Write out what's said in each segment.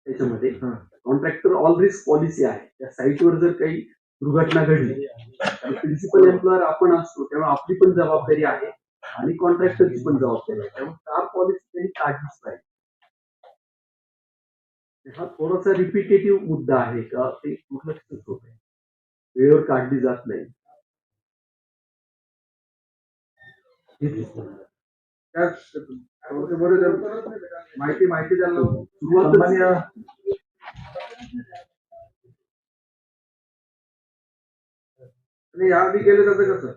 त्याच्यामध्ये contractor all risk policy आहे. त्या साईटवर जर काही दुर्घटना घडली तर प्रिन्सिपल एम्प्लॉयर आपण असतो, तेव्हा आपली पण जबाबदारी आहे आणि कॉन्ट्रॅक्टरची पण जबाबदारी आहे. त्यामुळे कार पॉलिसी त्यांनी काढलीच पाहिजे. हा थोडासा रिपिटेटिव्ह मुद्दा आहे का ते दुर्लक्षित होत आहे, वेळेवर काढली जात नाही. माहिती माहिती द्यायला सुरुवात याआधी केलं त्याचं कसं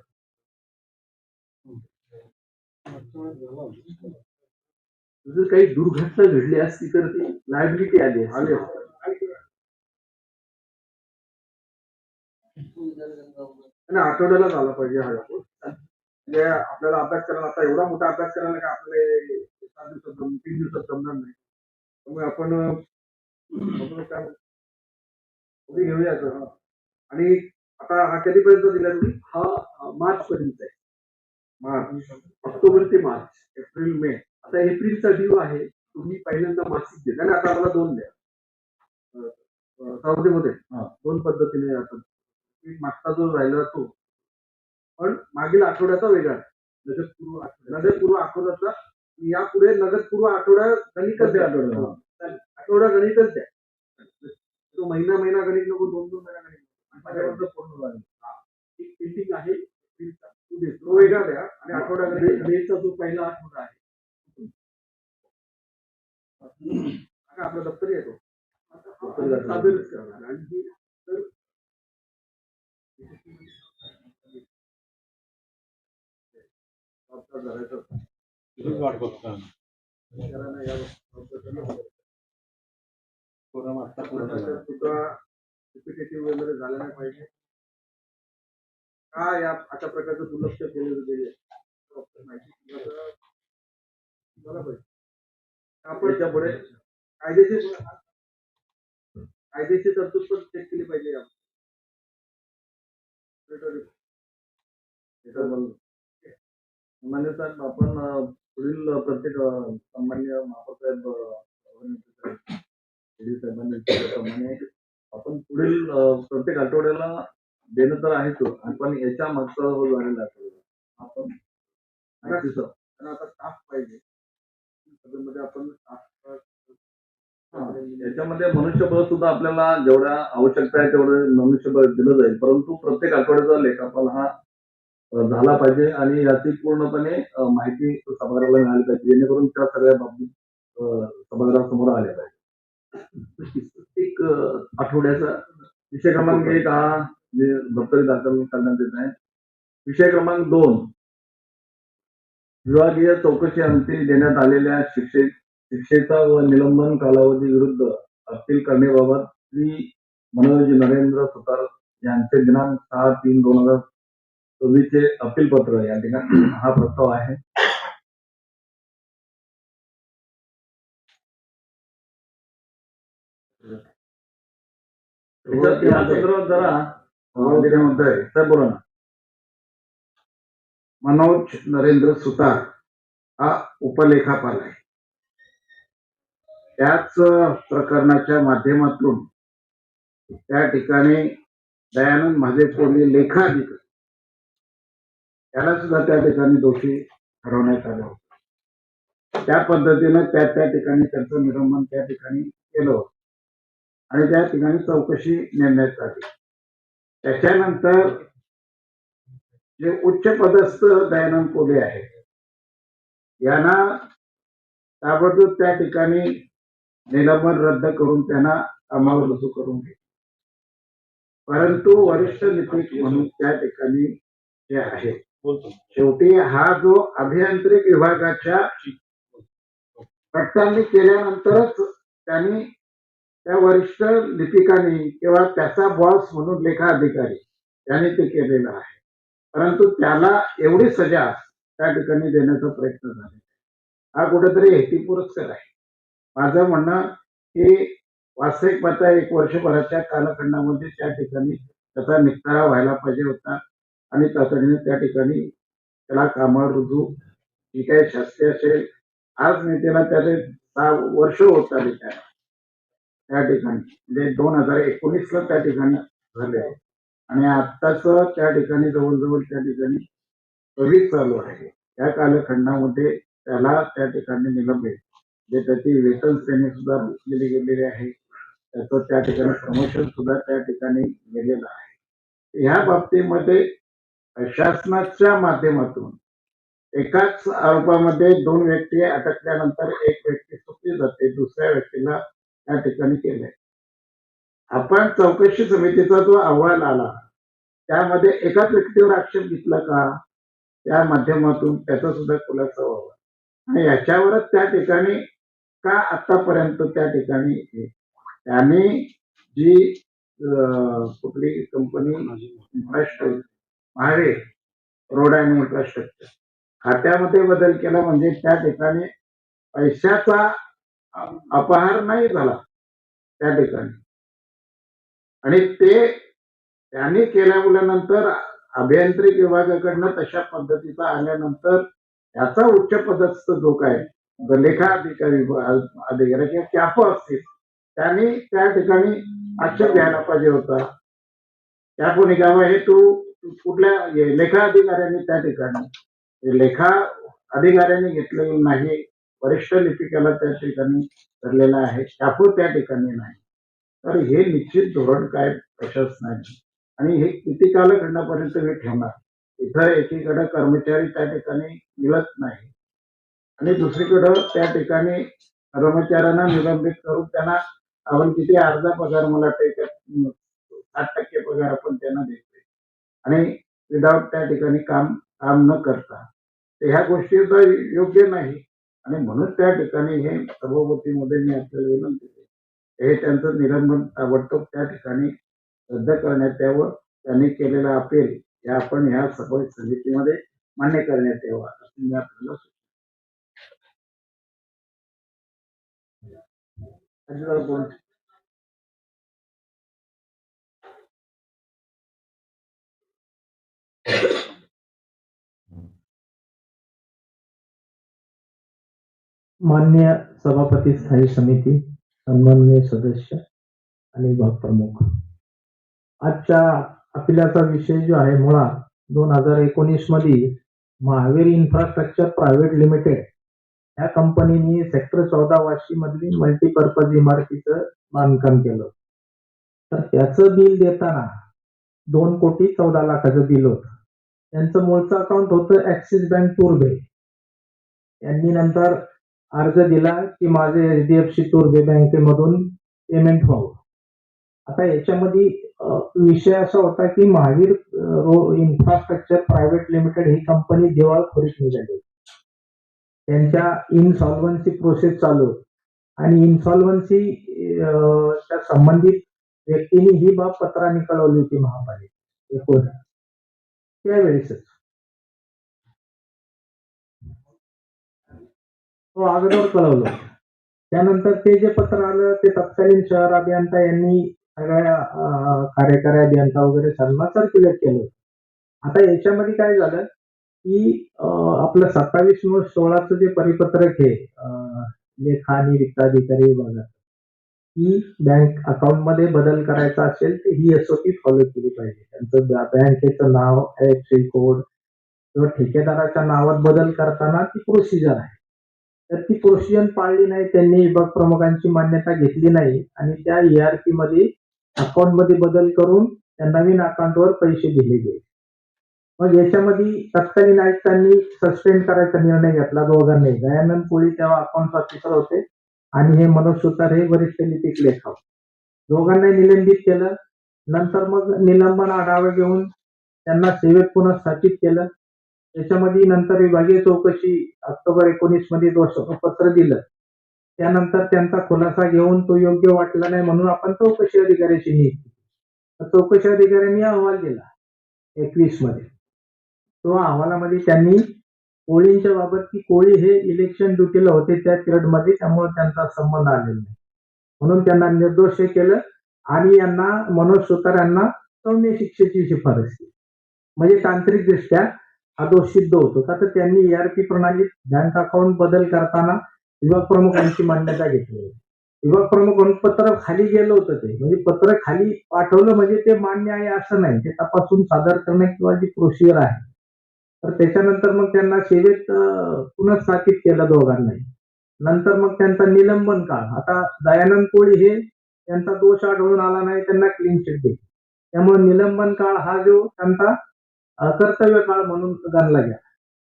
जर काही दुर्घटना घडली असती तर ती लायबिलिटी आली आठवड्याला झाला पाहिजे हा म्हणजे आपल्याला अभ्यास करायला आता एवढा मोठा अभ्यास करायला का आपले 7 दिवसात 3 दिवसात जमणार नाही. त्यामुळे आपण घेऊया आणि आता हा कधीपर्यंत दिला तुम्ही? हा मार्च पर्यंत आहे. मार्च, ऑक्टोबर ते मार्च, एप्रिल, मे. आता एप्रिलचा ड्यू आहे. तुम्ही पहिल्यांदा मासिक द्या आणि आता आम्हाला 2 द्या. सावधीमध्ये 2 पद्धतीने आता मागचा जो राहिला तो पण मागील आठवड्याचा वेगळा नगदपूर्व आठवड्याचा यापुढे नगदपूर्व आठवडा गणितच द्या. आठवडा गणितच द्या. तो महिना गणित नको, 2 महिना गणित पूर्ण झाला. एक पेंटिंग आहे तो वेगळा द्या आणि आठवडा गणित मेचा जो पहिला आठवडा आहे आपला दप्तरी येतो सादरच करणार आणि वगैरे झालं नाही पाहिजे का या अशा प्रकारचं दुर्लक्ष केलं गेले आपण याच्यापुढे कायदेशीर तरतूद पण चेक केली पाहिजे. सामान्यतः आपण पुढील प्रत्येक सामान्य महासाहेब साहेबांनी आपण पुढील प्रत्येक आठवड्याला देणं तर आहेच पण याच्या मागचा हो झालेला आपण आता स्टाफ पाहिजे त्याच्यामध्ये आपण याच्यामध्ये मनुष्यबळ सुद्धा आपल्याला जेवढ्या आवश्यकता आहे तेवढं मनुष्यबळ दिलं जाईल, परंतु प्रत्येक आठवड्याचा लेखापाल हा झाला पाहिजे आणि याची पूर्णपणे माहिती सभागृहाला मिळाली पाहिजे जेणेकरून त्या सगळ्या बाबतीत सभागृहासमोर आल्या पाहिजे. एक आठवड्याचा विषय क्रमांक 1 हा दप्तरी दाखल करण्यात येत आहे. विषय क्रमांक 2 विभागीय चौकशी अंती देण्यात आलेल्या शिक्षेचा व निलंबन कालावधी विरुद्ध अपील करण्याबाबत श्री मनोज नरेंद्र सुतार यांचे दिनांक 6/3/2024 चे अपील पत्र या ठिकाणी हा प्रस्ताव आहे. या संदर्भात जरा म्हणताय बोला ना. मनोज नरेंद्र सुतार हा उपलेखापाल आहे. त्याच प्रकरणाच्या माध्यमातून त्या ठिकाणी दयानंद महादेव लेखाधिकारी त्याला सुद्धा त्या ठिकाणी दोषी ठरवण्यात आलं होतं. त्या पद्धतीनं त्या ठिकाणी त्यांचं निलंबन त्या ठिकाणी केलं होतं आणि त्या ठिकाणी चौकशी नेमण्यात आली. त्याच्यानंतर जे उच्च पदस्थ दयानंद कोले आहेत यांना ताबडतोब त्या ठिकाणी निलंबन रद्द करून त्यांना कामावर रुजू करून घेतले. परंतु वरिष्ठ लिपिक म्हणून त्या ठिकाणी जे आहे शेवटी हा जो अभियांत्रिक विभागाच्या घटनांनी केल्यानंतरच त्यांनी त्या वरिष्ठ लिपिकांनी किंवा त्याचा बॉस म्हणून लेखा अधिकारी त्यांनी ते केलेलं आहे. परंतु त्याला एवढी सजा त्या ठिकाणी देण्याचा प्रयत्न झाला. हा कुठेतरी हेती पुरस्कार आहे. माझं म्हणणं की वास्तविक पाहता 1 वर्षभराच्या कालखंडामध्ये त्या ठिकाणी त्याचा निस्तारा व्हायला पाहिजे होता आणि तातडीने त्या ठिकाणी त्याला कामावर रुजू जी काही शास्ती असेल आज मी त्याला त्याचे 6 वर्ष होत आली त्या ठिकाणी, म्हणजे 2019ला त्या ठिकाणी झाले आणि आत्ताच त्या ठिकाणी जवळजवळ त्या ठिकाणी सर्व्हिस चालू आहे. त्या कालखंडामध्ये त्याला त्या ठिकाणी निलंबित, जे त्याची वेतन श्रेणी सुद्धा घेतली गेलेली आहे, त्याचं त्या ठिकाणी प्रमोशन सुद्धा त्या ठिकाणी गेलेलं आहे. ह्या बाबतीमध्ये शासनाच्या माध्यमातून एकाच आरोपामध्ये 2 व्यक्ती अटकल्यानंतर एक व्यक्ती सुटली जाते, दुसऱ्या व्यक्तीला त्या ठिकाणी केलंय. आपण चौकशी समितीचा जो अहवाल आला त्यामध्ये एकाच व्यक्तीवर आक्षेप घेतला का, त्या माध्यमातून त्याचा सुद्धा खुलासा व्हावा आणि याच्यावरच त्या ठिकाणी का आतापर्यंत त्या ठिकाणी त्यांनी जी कुठली company infrastructure Mahavir road and infrastructure खात्यामध्ये बदल केला, म्हणजे त्या ठिकाणी पैशाचा अपहार नाही झाला त्या ठिकाणी, आणि ते त्यांनी केल्यानंतर अभियांत्रिकी विभागाकडनं तशा पद्धतीचा आल्यानंतर त्याचा उच्च पदस्थ जो काय लेखा अधिकारी अधिकारी किंवा कॅप असतील त्यांनी त्या ठिकाणी आक्षेप घ्यायला पाहिजे होता. कॅप निघावा हे तू कुठल्या लेखा अधिकाऱ्यांनी त्या ठिकाणी लेखा अधिकाऱ्यांनी घेतलेलं नाही, वरिष्ठ लिपिकाला त्या ठिकाणी धरलेला आहे, कॅप त्या ठिकाणी नाही. तर हे निश्चित धोरण काय प्रशासनाने आणि हे किती कालखंडापर्यंत हे ठेवणार. इथं एकीकडे कर्मचारी त्या ठिकाणी मिळत नाही आणि दुसरीकडं त्या ठिकाणी कर्मचाऱ्यांना निलंबित करून त्यांना आपण किती अर्धा पगार, मला 60% पगार आपण त्यांना देतोय आणि विदाउट त्या ठिकाणी काम न करता, ह्या गोष्टी योग्य नाही आणि म्हणून त्या ठिकाणी हे सभापतीमध्ये मी आपल्याला विनंती केली, हे त्यांचं निलंबन ताबडतोब त्या ठिकाणी रद्द करण्यात यावं. त्यांनी केलेला अपील हे आपण ह्या सभा समितीमध्ये मान्य करण्यात यावं असं मी आपल्याला मान्य सभापती स्थायी समिती, सन्माननीय सदस्य आणि विभाग प्रमुख, आजच्या अपिलाचा विषय जो आहे मुळात 2019 मध्ये महावीर इन्फ्रास्ट्रक्चर प्रायव्हेट लिमिटेड या कंपनीने सेक्टर 14 वाशी मधली मल्टीपर्पज इमारतीचं बांधकाम केलं. तर त्याचं बिल देताना 2,14,00,000 बिल होतं. त्यांचं मूळचं अकाउंट होतं ऍक्सिस बँक तुर्भे. त्यांनी नंतर अर्ज दिला की माझे HDFC तुर्भे बँकेमधून पेमेंट व्हावं. आता याच्यामध्ये विषय असा होता की महावीर इन्फ्रास्ट्रक्चर प्रायव्हेट लिमिटेड ही कंपनी दिवाळखोरीत निघाली. त्यांच्या इनसॉल्व्हन्सी प्रोसेस चालू आणि इनसॉल्व्हन्सी च्या संबंधित व्यक्तीने ही बाब पत्राने कळवली होती महापालिकेत त्यावेळेसच. तो अगोदर कळवलं. त्यानंतर ते जे पत्र आलं ते तत्कालीन शहर अभियंता यांनी सगळ्या कार्यकारी अभियंता वगैरे सर्वांना सर्क्युलेट केलं. आता याच्यामध्ये काय झालं की आपलं 27/16चं जे परिपत्रक आहे लेखा आणि वित्ताधिकारी विभागात, ही बँक अकाउंट मध्ये बदल करायचा असेल तर ही SOP फॉलो केली पाहिजे. त्यांचं बँकेचं नाव, IFSC कोड किंवा ठेकेदाराच्या नावात बदल करताना ती प्रोसिजर आहे. तर ती प्रोसिजर पाळली नाही त्यांनी, विभाग प्रमुखांची मान्यता घेतली नाही आणि त्या ERP मध्ये अकाउंट मध्ये बदल करून त्या नवीन अकाउंटवर पैसे दिले गेले. मग याच्यामध्ये तत्कालीन आयुक्तांनी सस्पेंड करायचा निर्णय घेतला दोघांनी. दयानंद कोळी तेव्हा अकाउंट ऑफिसर होते आणि हे मनोज सुतार हे वरिष्ठ लिपिक लेखक, दोघांना निलंबित केलं. नंतर मग निलंबन आढावा घेऊन त्यांना सेवेत पुन्हा स्थापित केलं. त्याच्यामध्ये नंतर विभागीय चौकशी ऑक्टोबर 19 मध्ये दोषपत्र दिलं. त्यानंतर त्यांचा खुलासा घेऊन तो योग्य वाटला नाही म्हणून आपण चौकशी अधिकाऱ्याची नियुक्ती. चौकशी अधिकाऱ्यांनी अहवाल दिला 21 मध्ये. तो अहवालामध्ये त्यांनी कोळींच्या बाबत की कोळी हे इलेक्शन ड्युटीला होते त्या पिरियड मध्ये, त्यामुळे त्यांचा संबंध आलेला नाही म्हणून त्यांना निर्दोष केलं आणि यांना मनोज सुतार यांना सौम्य शिक्षेची शिफारस केली. म्हणजे तांत्रिकदृष्ट्या हा दोष सिद्ध होतो का, तर त्यांनी ERP प्रणालीत बँक अकाउंट बदल करताना विभाग प्रमुखांची मान्यता घेतली. विभाग प्रमुख पत्र खाली गेलं होतं ते, म्हणजे पत्र खाली पाठवलं म्हणजे ते मान्य आहे असं नाही, ते तपासून सादर करणे किंवा जी प्रोसिजर आहे. तर त्याच्यानंतर मग त्यांना सेवेत पुनर्स्थापित केलं दोघांनाही. नंतर मग त्यांचा निलंबन काळ, आता दयानंद कोळी हे त्यांचा दोष आढळून आला नाही, त्यांना क्लीन चिट दिली. त्यामुळे निलंबन काळ हा जो त्यांचा कर्तव्य काळ म्हणून गणला गेला.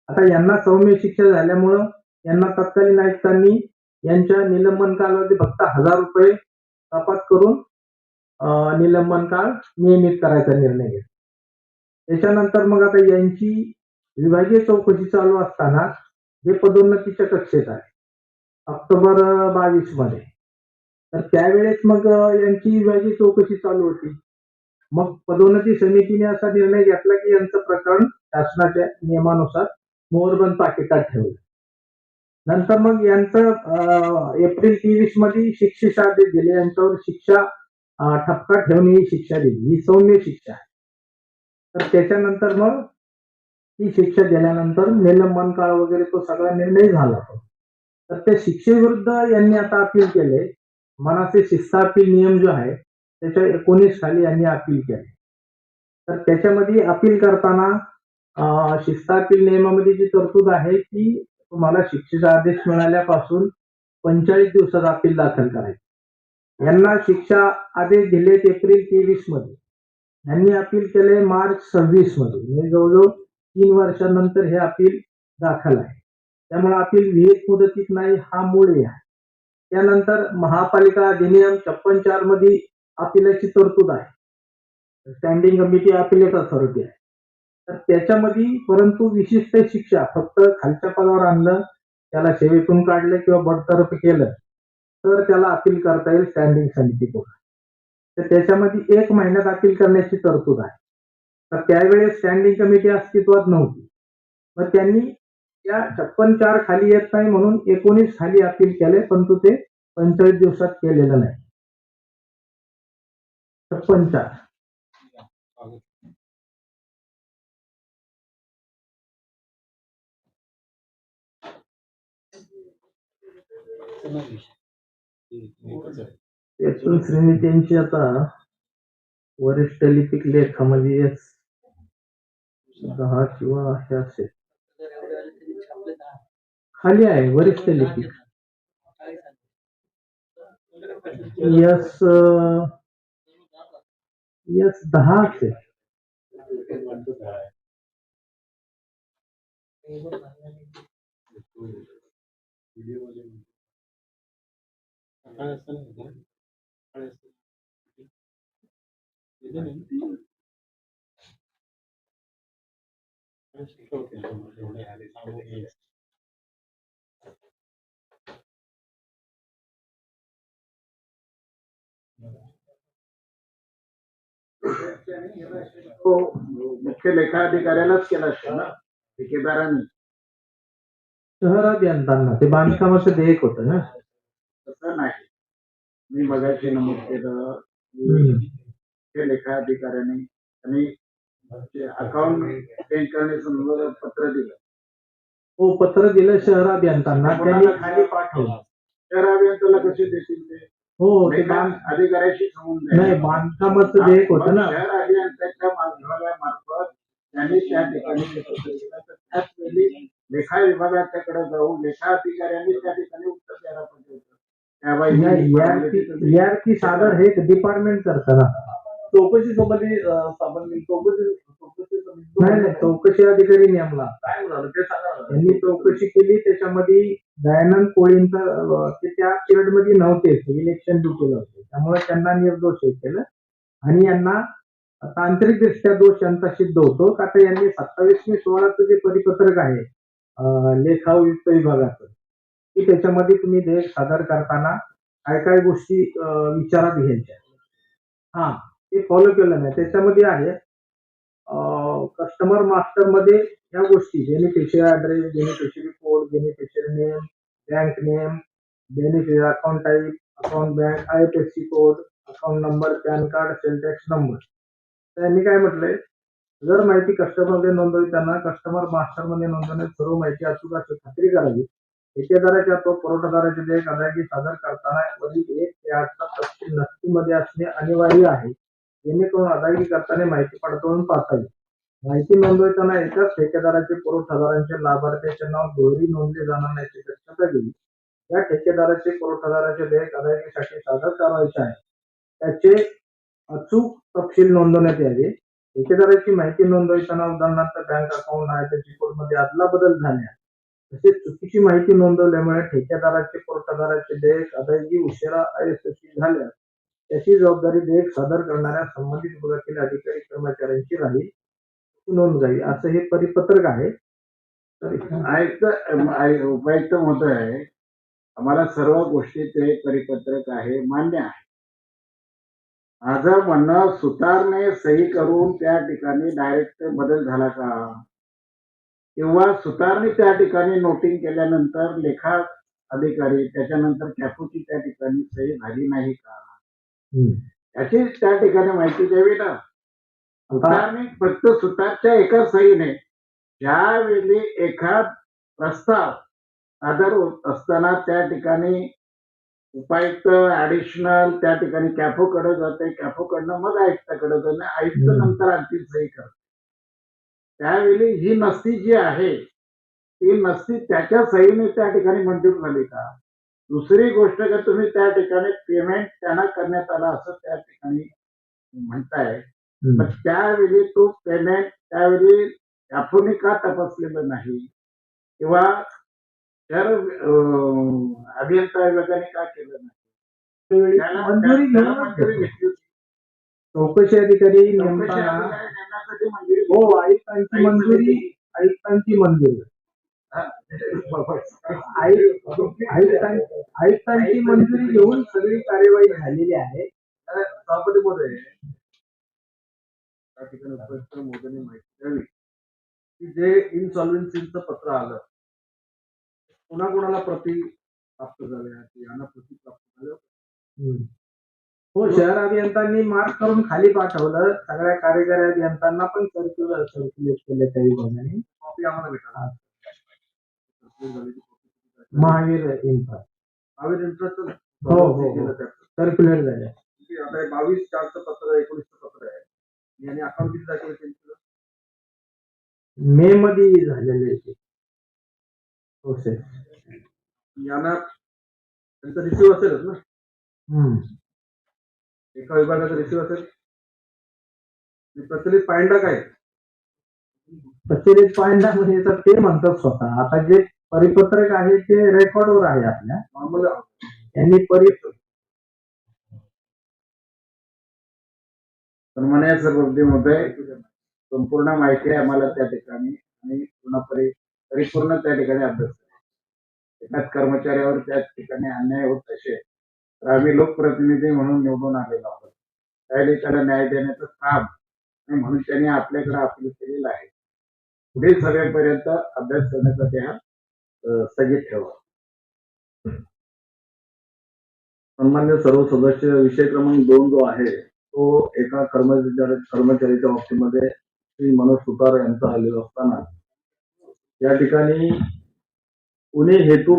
आता यांना सौम्य शिक्षा झाल्यामुळं यांना तत्कालीन आयुक्तांनी यांच्या निलंबन कालावधी फक्त ₹1000 कपात करून निलंबन काळ नियमित करायचा निर्णय घेतला. त्याच्यानंतर मग आता यांची विभागीय चौकशी चालू असताना हे पदोन्नतीच्या कक्षेत आहे ऑक्टोबर 22 मध्ये. तर त्यावेळेस मग यांची विभागीय चौकशी चालू होती. मग पदोन्नती समितीने असा निर्णय घेतला की यांचं प्रकरण शासनाच्या नियमानुसार मोहरबंद पाकिटात ठेवलं. नंतर मग यांचं एप्रिल 23 मध्ये शिक्षेचे दिले, यांच्यावर शिक्षा ठपका ठेवणे ही शिक्षा दिली, ही सौम्य शिक्षा आहे. तर त्याच्यानंतर मग ही शिक्षा दिल्यानंतर निलंबन काळ वगैरे तो सगळा निर्णय झाला. तर त्या शिक्षेविरुद्ध यांनी आता अपील केले. मनाचे शिस्ता अपील नियम जो आहे त्याच्या 19 खाली यांनी अपील केले. तर त्याच्यामध्ये अपील करताना शिस्ता अपील नियमामध्ये जी तरतूद आहे की तुम्हाला शिक्षेचा आदेश मिळाल्यापासून 45 दिवसात अपील दाखल करायचे. यांना शिक्षा आदेश दिले एप्रिल 23 मध्ये, यांनी अपील केले मार्च 26 मध्ये, म्हणजे जवळजवळ 3 वर्षांनंतर हे अपील दाखल आहे. त्यामुळे अपील विहित मुदतीत नाही, हा मूळ आहे. त्यानंतर महापालिका अधिनियम 56(4) मध्ये अपिलाची तरतूद आहे. स्टँडिंग कमिटी अपिलेट अथॉरिटी आहे. तर त्याच्यामध्ये परंतु विशिष्ट शिक्षा, फक्त खालच्या पदावर आणलं, त्याला सेवेतून काढलं किंवा बडतर्फ केलं तर त्याला अपील करता येईल स्टँडिंग समितीकडून. तर त्याच्यामध्ये 1 महिन्यात अपील करण्याची तरतूद आहे. तर त्यावेळेस स्टँडिंग कमिटी अस्तित्वात नव्हती. मग त्यांनी या 56(4) खाली येत नाही म्हणून 19 खाली अपील केले, परंतु ते 45 दिवसात केलेलं नाही. 56(4). यातून श्रेणी त्यांची आता वरिष्ठ लिपिक लेखामध्ये 10 किंवा हे असेल, खाली आहे वरिष्ठ लिपिक यस 10 असेल. तो मुख्य लेखा अधिकाऱ्यालाच केला असेल ना, ठेकेदारांनी. शहर अभियंत्यांना ते बांधकामाचं देयक होतं ना. तसं नाही, मी मगाशी नमूद केलं की मुख्य लेखा अधिकाऱ्याने आणि अकाउंट चेंज करण्यासंदर्भात पत्र दिलं. हो, पत्र दिलं शहर अभियंत्यांना, त्यांनी खाली पाठवलं. शहर अभियंत्याला कसे देतील ते? हो, ते लेखा अधिकाऱ्याशी संबंध नाही, बांधकामाचं देयक होतं ना. शहर अभियंत्याच्या विभागामार्फत त्यांनी त्या ठिकाणी त्याच वेळी लेखा विभागाच्याकडे जाऊन लेखा अधिकाऱ्यांनी त्या ठिकाणी उत्तर द्यायला पाहिजे होतं. ERP सादर हे डिपार्टमेंट करतं ना. चौकशी नाही, चौकशी अधिकारी नेमला. काय म्हणाल ते सांगा. त्यांनी चौकशी केली, त्याच्यामध्ये दयानंद कोळींचा त्या पिरियड मध्ये नव्हते, इलेक्शन ड्युटीला होते, त्यामुळे त्यांना निर्दोष केलं. आणि यांना तांत्रिकदृष्ट्या दोष यांचा सिद्ध होतो का तर यांनी 27/16 जे परिपत्रक आहे लेखायुक्त विभागाचं, की त्याच्यामध्ये तुम्ही देश सादर करताना काय काय गोष्टी विचारात घ्यायच्या, ते फॉलो केलं नाही. त्याच्यामध्ये आहे कस्टमर मास्टर मध्ये या गोष्टी, beneficiary address, beneficiary code, beneficiary name, bank name, beneficiary account type, account bank, IFSC code, account number, PAN card, sale tax number. त्यांनी काय म्हटलंय, जर माहिती कस्टमर मध्ये नोंदवताना कस्टमर मास्टर मध्ये नोंदवण्यात सर्व माहिती अचूक अशी खात्री करावी. ठेकेदाराच्या तो पुरवठादाराचे देयक अदायगी सादर करताना वरील 1 ते 8 चा तपशील नक्कीमध्ये असणे अनिवार्य आहे, जेणेकरून अदायगी करताना माहिती पडताळून पाहता येईल. माहिती नोंदवताना एकाच ठेकेदाराचे पुरवठादारांचे लाभार्थ्याचे नाव दुहेरी नोंदले जाणार नाही याची दक्षता घ्यावी. या ठेकेदाराचे पुरवठादाराचे देयक अदायगीसाठी सादर करायचे आहे त्याचे अचूक तपशील नोंदवण्यात यावे. ठेकेदाराची माहिती नोंदवताना उदाहरणार्थ बँक अकाउंट आहे त्याची कोडमध्ये अदलाबदल झाल्या तसेच चुकीची माहिती नोंदवल्यामुळे ठेकेदाराचे पुरवठादाराचे देयक अदायगी उशिरा अयशस्वी झाल्यास त्याची जबाबदारी देयक सादर करणाऱ्या संबंधित विभागातील अधिकारी कर्मचाऱ्यांची राहील नोंद घ्यावी असं हे परिपत्रक आहे. तर उपायुक्त महोदय, आम्हाला सर्व गोष्टी ते परिपत्रक आहे मान्य आहे. माझं म्हणणं, सुतारने सही करून त्या ठिकाणी डायरेक्ट बदल झाला का, किंवा सुतारने त्या ठिकाणी नोटिंग केल्यानंतर लेखा अधिकारी त्याच्यानंतर कॅफोची त्या ठिकाणी सही झाली नाही का, याची त्या ठिकाणी माहिती द्यावी ना. सुतारने फक्त सुतारच्या एका सहीने ज्यावेळी एखाद प्रस्ताव सादर होत असताना त्या ठिकाणी उपायुक्त ऍडिशनल त्या ठिकाणी कॅफोकडे जाते, कॅफोकडनं मग आयुक्ताकडे जाते, आयुक्त नंतर अंतिम सही करते. त्यावेळी ही नस्ती जी आहे ती नस्ती त्याच्या सहीने त्या ठिकाणी मंजूर झाली का. दुसरी गोष्ट का तुम्ही त्या ठिकाणी पेमेंट त्यांना करण्यात आला असं त्या ठिकाणी म्हणताय, पण त्यावेळी तो पेमेंट त्यावेळी कॅफोने का तपासलेलं नाही, किंवा शहर अभियंता विभागाने का केलं नाही. मंजुरी घेतली. चौकशी अधिकारी नेमताना हो आयुक्तांची मंजुरी आयुक्तांची मंजुरी घेऊन सगळी कार्यवाही झालेली आहे. सभापतीमध्ये त्या ठिकाणी उपायुक्त मोदींनी माहिती द्यावी की जे इनसॉल्व्हन्सीचं पत्र आलं कोणाकोणाला प्रती प्राप्त झाल्या, यांना प्रती प्राप्त झाल्या. हो, शहर अभियंत्यांनी मार्क करून खाली पाठवलं. सगळ्या कार्यकारी अभियंत्यांना पण सर्क्युलेट केले त्या विभागाने. कॉपी आम्हाला भेटा. महावीर इन्फ्रा सर्क्युलेट झाले. आता 22/4चं पत्र, 19चं पत्र आहे आणि अकाउंट किती तारखेला चेंज केलं, मे मध्ये झालेले प्रोसेस. यांना त्यांचा रिसिव्ह असेलच ना, एका विभागाचा रिसिव्ह असेल. प्रचलित पायंडा काय, प्रचलित पायंडा म्हणजे ते म्हणतात स्वतः. आता जे परिपत्रक आहे ते रेकॉर्डवर आहे आपल्या. नॉर्मल यांनी सन्माननीय सभापतीमध्ये संपूर्ण माहिती आम्हाला त्या ठिकाणी आणि परिपूर्ण त्या ठिकाणी अभ्यास एकाच कर्मचाऱ्यावर त्या ठिकाणी अन्याय होत असेल तर आम्ही लोकप्रतिनिधी म्हणून निवडून आलेलो आहोत. त्यावेळी त्याला न्याय देण्याचं काम म्हणून त्यांनी आपल्याकडे अपील केलेलं आहे. पुढील सगळ्यापर्यंत अभ्यास करण्यासाठी हा स्थगित ठेवा. सन्मान्य सर्व सदस्य, विषय क्रमांक 2 जो आहे तो एका कर्मचाऱ्याच्या बाबतीमध्ये श्री मनोज सुतार यांचा आलेला असताना या ठिकाणी कुणी हेतू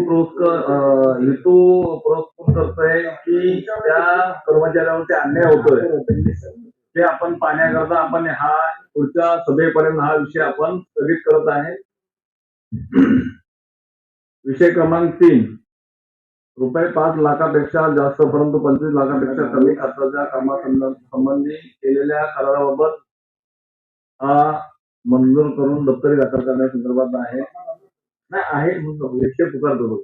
पुरस्कृत करतोय की त्या कर्मचाऱ्यावरती अन्याय होतोय ते आपण पाहण्याकरता आपण हा पुढच्या सभेपर्यंत हा विषय आपण स्थगित करत आहे. विषय क्रमांक 3, रुपये 5 लाखापेक्षा जास्त परंतु 25 लाखापेक्षा कमी खर्चाच्या कामासंबंधी केलेल्या कराराबाबत हा मंजूर करून दप्तरी दाखल करण्यासंदर्भात आहे. नाही आहे विषय पुकारतो.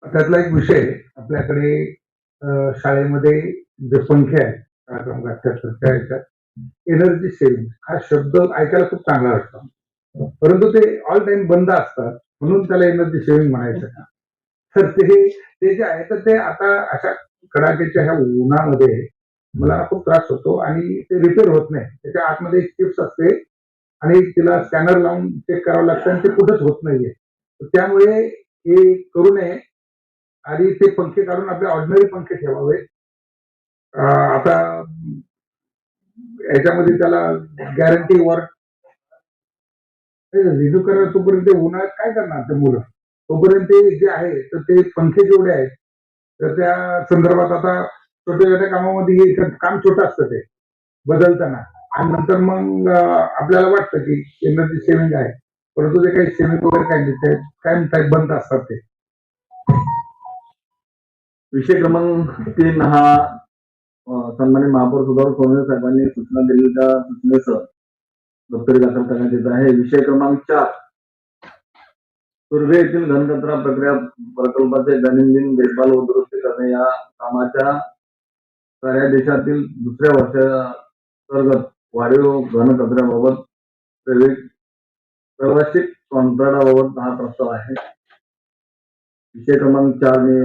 त्यातला एक विषय आपल्याकडे शाळेमध्ये जे पंखे आहेत क्रमांक 78 याच्यात एनर्जी सेव्हिंग हा शब्द ऐकायला खूप चांगला वाटतो, परंतु ते ऑल टाइम बंद असतात म्हणून त्याला एनर्जी सेव्हिंग म्हणायचं का? तर ते जे आहे तर ते आता अशा कडाक्याच्या ह्या उन्हामध्ये मला खूप त्रास होतो आणि ते रिपेअर होत नाही. त्याच्या आतमध्ये एक चिप्स असते आणि तिला स्कॅनर लावून चेक करावं लागतं आणि ते कुठंच होत नाहीये. त्यामुळे हे करू नये आणि ते पंखे काढून आपले ऑर्डिनरी पंखे ठेवावे. आता याच्यामध्ये त्याला गॅरंटी वर रिन्यू करायला तोपर्यंत उन्हाळ्यात काय करणार ते मुलं, तोपर्यंत ते जे आहे तर ते पंखे जेवढे आहेत तर त्या संदर्भात आता छोट्या छोट्या कामामध्ये काम छोटं असतं ते बदलताना आणि नंतर मग आपल्याला वाटतं की एनर्जी सेव्हिंग आहे, परंतु ते काही सेव्हिंग वगैरे काही नाही, ते काय बंद असतात ते. विषय क्रमांक 3 हा सन्माननीय महापौर सुधाकर सोनवणे साहेबांनी सूचना दिलेल्या सूचनेसह दप्तरी दाखल करण्यात येत आहे. विषय क्रमांक 4 सुरभे येथील घनकचरा प्रक्रिया प्रकल्पाचे दैनंदिन देखभाल व दुरुस्ती करणे या कामाच्या कार्यादेशातील दुसऱ्या वर्षांतर्गत वाढीव घनकचऱ्याबाबत प्रवासिक कॉन्ट्रॅक्टाबाबत हा प्रस्ताव आहे. विषय क्रमांक 4 ने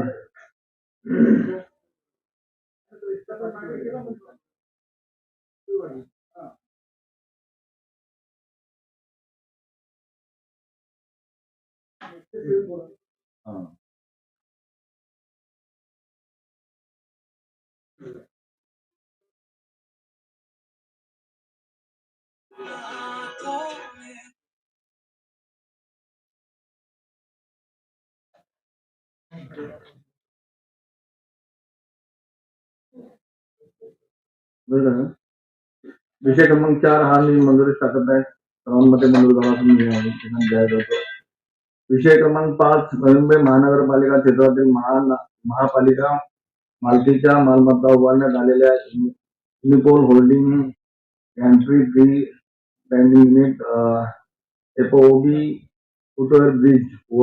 विषय क्रमांक 4 हा मी मंजुरी टाकत आहे. सर्वांमध्ये मंजूर झाला. विषय क्रमांक 5 नवी मुंबई महानगरपालिका क्षेत्रातील महापालिका मालकीच्या मालमत्ता उभारण्यात आलेल्या unipole holding gantry free banking unit FOB footwear bridge व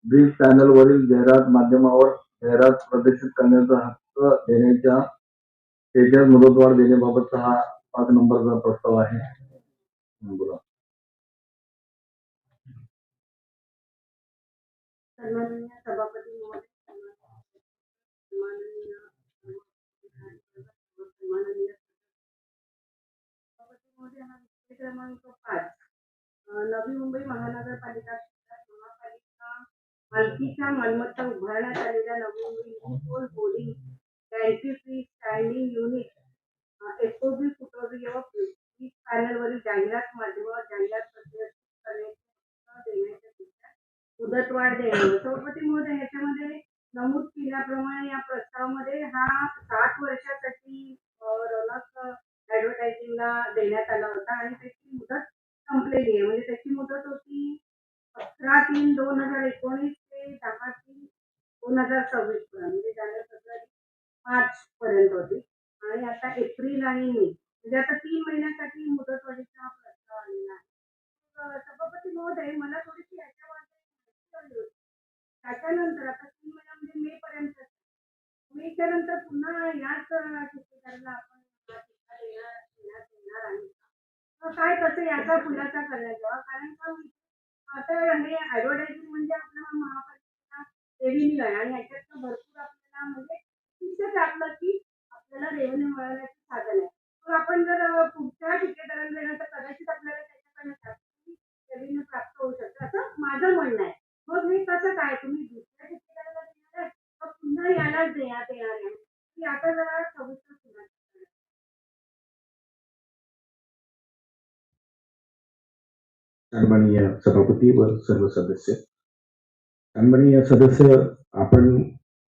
ब्रिज पॅनलवरील जाहिरात माध्यमावर जाहिरात प्रदर्शित करण्याचा हक्क देण्याच्या त्याच्यात मुदतवाढ देण्याबाबतचा हा 5 नंबरचा प्रस्ताव आहे. बोला. सन्माननीय सभापती महोदय, सन्माननीय सभापती महोदय, हा विषय क्रमांक 5 नवी मुंबई महानगरपालिका क्षेत्रात महापालिका मालकीच्या मालमत्ता उभारण्यात आलेल्या Navi Mumbai municipal holding guarantee free standing unit FOB footwear व ब्रिज पॅनलवरील जाहिरात माध्यमावर जाहिरात प्रदर्शित देण्याच्या मुदतवाढ देणे. सभापती महोदय, याच्यामध्ये नमूद केल्याप्रमाणे या प्रस्तावामध्ये हा 7 वर्षासाठी रौनक ऍडव्हर्टायझिंगला देण्यात आला होता आणि त्याची मुदत संपलेली आहे. म्हणजे त्याची मुदत होती 17/3/2019 ते 10/3/2026 पर्यंत, म्हणजे जानेवारी फेब्रुवारी मार्च पर्यंत होती आणि आता एप्रिल आणि मे म्हणजे आता 3 महिन्यासाठी मुदतवाढीचा प्रस्ताव आलेला आहे. सभापती महोदय, मला थोडीशी याच्यावर त्याच्यानंतर आता 3 महिना म्हणजे मे पर्यंत, मेच्या नंतर पुन्हा याच ठेकेदाराला आपण देणार आहे काय, कसं याचा खुलासा करण्यात यावा? कारण का आता हे ऍडव्हर्टायझिंग म्हणजे आपल्याला महापालिकेला रेव्हेन्यू आहे आणि याच्यातनं भरपूर आपल्याला म्हणजे फिक्सच आपलं की आपल्याला रेव्हेन्यू मिळवण्याचं साधन आहे. मग आपण जर पुढच्या ठेकेदाराला देणार तर कदाचित आपल्याला त्याच्याकडनं जास्त रेव्हेन्यू प्राप्त होऊ शकतं, असं माझं म्हणणं आहे. मग हे कसं काय, तुम्ही दुसऱ्या ठेकेदाराला देणार आहे तर पुन्हा यालाच देण्यात येणार आहे? की आता जरा सविस्तर खुलासा. सन्माननीय सभापती व सर्व सदस्य, सन्माननीय सदस्य, आपण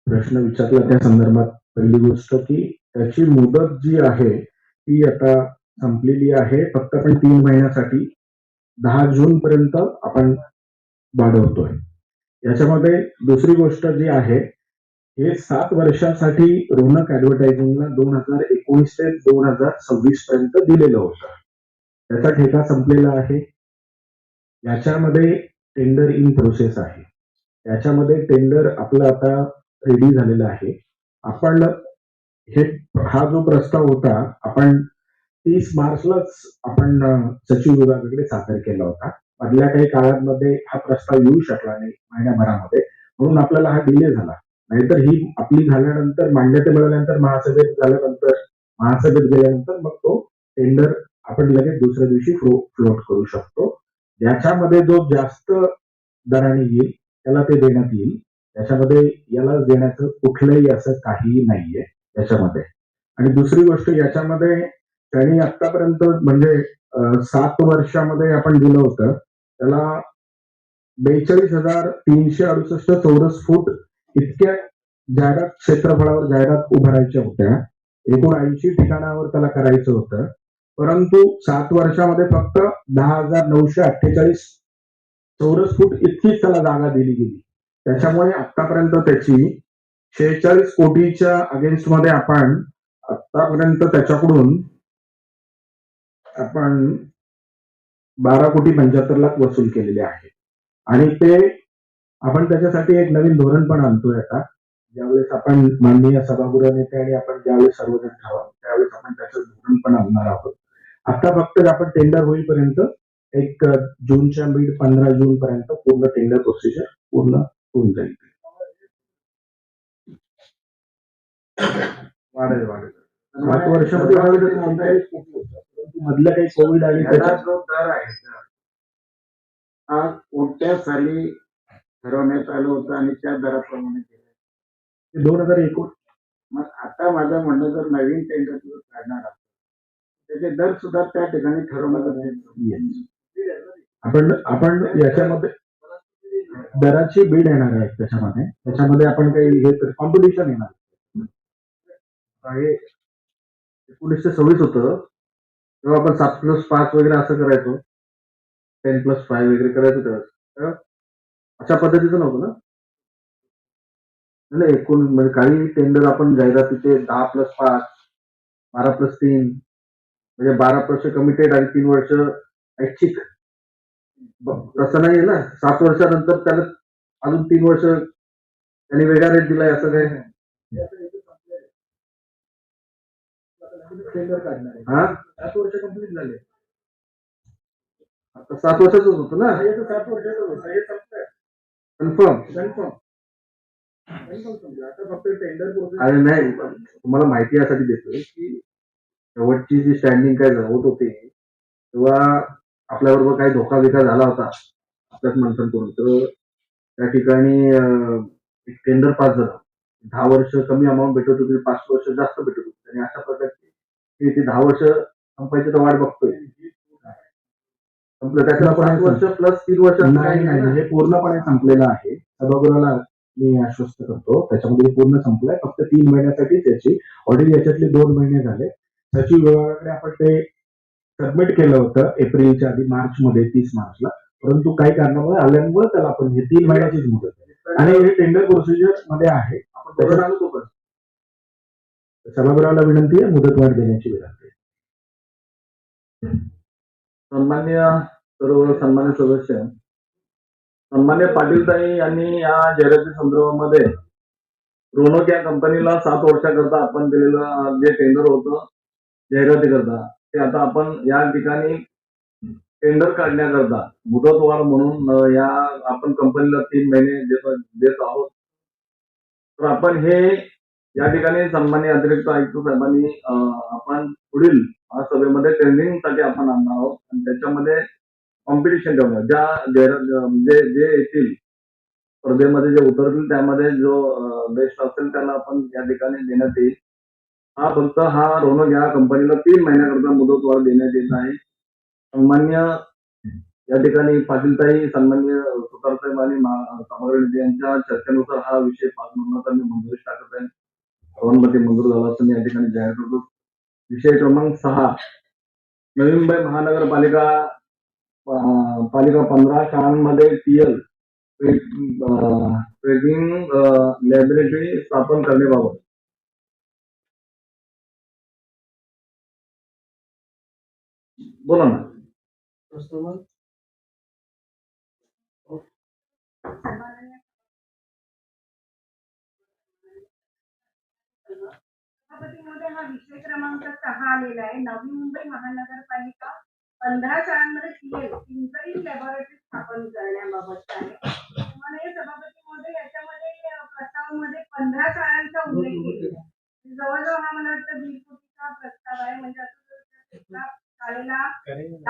प्रश्न विचारला त्या संदर्भात पहिली गोष्ट की त्याची मुदत जी आहे ती आता संपलेली आहे. फक्त आपण 3 महिन्यासाठी 10 जून पर्यंत आपण वाढवतोय. याच्यामध्ये दुसरी गोष्ट जी आहे, हे 7 वर्षासाठी रौनक ऍडव्हर्टायझिंगला 2019 ते 2026 पर्यंत दिलेलं होतं. त्याचा ठेका संपलेला आहे. याच्यामध्ये टेंडर इन प्रोसेस आहे. याच्यामध्ये टेंडर आपलं आता रेडी झालेलं आहे. आपण हे हा जो प्रस्ताव होता आपण 30 मार्चलाच आपण सचिव विभागाकडे सादर केला होता. मधल्या काही काळामध्ये हा प्रस्ताव येऊ शकला नाही महिन्याभरामध्ये, म्हणून आपल्याला हा डिले झाला. नाहीतर ही आपली झाल्यानंतर मान्यता मिळाल्यानंतर महासभेत गेल्यानंतर मग तो टेंडर आपण लगेच दुसऱ्या दिवशी फ्लोट करू शकतो. ज्याच्यामध्ये जो जास्त दराने येईल त्याला ते देण्यात येईल. त्याच्यामध्ये याला देण्याचं कुठलंही असं काही नाहीये याच्यामध्ये. आणि दुसरी गोष्ट याच्यामध्ये त्यांनी आतापर्यंत म्हणजे 7 वर्षामध्ये आपण दिलं होतं त्याला 42,368 चौरस फूट इतक्या जाहिरात क्षेत्रफळावर जाहिरात उभारायच्या होत्या. एकूण 80 ठिकाणावर त्याला करायचं होतं. परंतु 7 वर्षामध्ये फक्त 10,948 चौरस फूट इतकीच त्याला जागा दिली गेली. त्याच्यामुळे आतापर्यंत त्याची 46 कोटीच्या अगेन्स्ट मध्ये आपण आतापर्यंत त्याच्याकडून आपण 12,75,00,000 वसूल केलेले आहे. आणि ते आपण त्याच्यासाठी एक नवीन धोरण पण आणतोय आता. ज्यावेळेस आपण माननीय सभागृह नेते आणि आपण ज्यावेळेस सर्वजण ठरवा त्यावेळेस आपण त्याचं धोरण पण आणणार आहोत. आता फक्त आपण टेंडर होईपर्यंत एक जूनच्या 15 जून पर्यंत पूर्ण टेंडर प्रोसिजर पूर्ण होऊन जाईल. वाढेल 7 वर्षामध्ये मधलं काही कोविड आली याचा जो दर आहे हा कोणत्या साली ठरवण्यात आलं होतं आणि त्या दराप्रमाणे केलं. 2021. मग आता माझं म्हणणं जर नवीन टेंडर काढणार आहात त्याचे दर सुद्धा त्या ठिकाणी ठरवणं गरजेचं आहे. आपण याच्यामध्ये दराची बीड येणार आहे. त्याच्यामध्ये आपण काही हे कॉम्पिटिशन येणार. हे 1926 होतं तेव्हा आपण 7+5 वगैरे असं करायचो. 10+5 वगैरे करायचो तेव्हा. अशा पद्धतीचं नव्हतं ना. नाही एकूण म्हणजे काही टेंडर आपण जाहिरातीचे 10+5 12+3 म्हणजे 12 वर्ष कमिटेड आणि 3 वर्ष ऐच्छिक. तसं नाहीये ना. 7 वर्षानंतर त्याला अजून 3 वर्ष त्यांनी वेगळा रेट दिलाय असं काही नाही. टेंडर काढणार आहे. हा 7 वर्ष कंप्लीट झाले. आता 7 वर्षाच होतं ना. 7 वर्षाचं होतं हे संपलं. कन्फर्म. आता फक्त टेंडर प्रोसेस. अरे नाही तुम्हाला माहिती यासाठी देतोय की शेवटची जी स्टँडिंग काय होत होती तेव्हा आपल्याबरोबर काही धोका बिका झाला होता आपल्याच माणसांकडून. तर त्या ठिकाणी एक टेंडर पास झालं. 10 वर्ष कमी अमाऊंट भेटत होती, 5 वर्ष जास्त भेटत होती. आणि अशा प्रकारची ती 10 वर्ष संपायची तर वाट बघतोय. संपलं त्याच्याला 5 वर्ष प्लस 3 वर्ष नाही हे पूर्णपणे संपलेलं आहे. सभागृहाला मी आश्वस्त करतो त्याच्यामध्ये पूर्ण संपलंय. फक्त 3 महिन्यासाठी त्याची ऑलरेडी याच्यातले 2 महिने झाले. सचिव विभागाकडे आपण ते सबमिट केलं होतं एप्रिलच्या आधी मार्चमध्ये 30 मार्चला. परंतु काही कारणामुळे आल्यामुळे त्याला आपण हे 3 महिन्याचीच मुदत आहे आणि हे टेंडर प्रोसिजर मध्ये आहे. आपण आणतो पण सभागृहाला विनंती आहे मुदतवाढ देण्याची विनंती. सन्मान्य सर्व सन्मान्य सदस्य, सन्मान्य पाटीलताई यांनी या जाहिराती संदर्भामध्ये रोनक या कंपनीला 7 वर्षाकरता आपण दिलेलं जे टेंडर होतं जाहिराती करता ते आता आपण या ठिकाणी टेंडर काढण्याकरता मुदतवाढ म्हणून या आपण कंपनीला 3 महिने देत आहोत. तर आपण हे या ठिकाणी सन्माननीय अतिरिक्त आयुक्त साहेबांनी आपण पुढील सभेमध्ये टेंडरिंगसाठी आपण आणणार आहोत आणि त्याच्यामध्ये कॉम्पिटिशन ठेवणार. ज्या जाहिरात म्हणजे जे येतील स्पर्धेमध्ये जे उतरतील त्यामध्ये जो बेस्ट असेल त्याला आपण या ठिकाणी देण्यात येईल. फक्त रोनक या कंपनीला 3 महिन्याकरता मुदतवाढ देण्यात येत आहे. सन्मान्य या ठिकाणी पाटीलताई, सन्मान्य सुतारसाहेब आणि सभागृह नेते यांच्या चर्चेनुसार हा विषय 5 नोव्हेंबरला मी मंजुरीस टाकत आहे. सर्वांमध्ये मंजूर झाला असं मी या ठिकाणी जाहीर करतो. विषय क्रमांक 6 नवी मुंबई महानगरपालिका पालिका 15 शाळांमध्ये टीएल ट्रेनिंग लॅबोरेटरी स्थापन करण्याबाबत. बोला ना. सभापतीमध्ये हा विषय क्रमांक 6 आलेला आहे. नवी मुंबई महानगरपालिका 15 शाळांमध्ये टिंकरिंग लॅबोरेटरी स्थापन करण्याबाबतचा आहे. माननीय सभापती महोदय, याच्यामध्ये प्रस्तावामध्ये 15 शाळांचा उल्लेख केलेला आहे. जवळजवळ हा मला वाटतं 1.5 कोटीचा प्रस्ताव आहे. म्हणजे असं एका शाळेला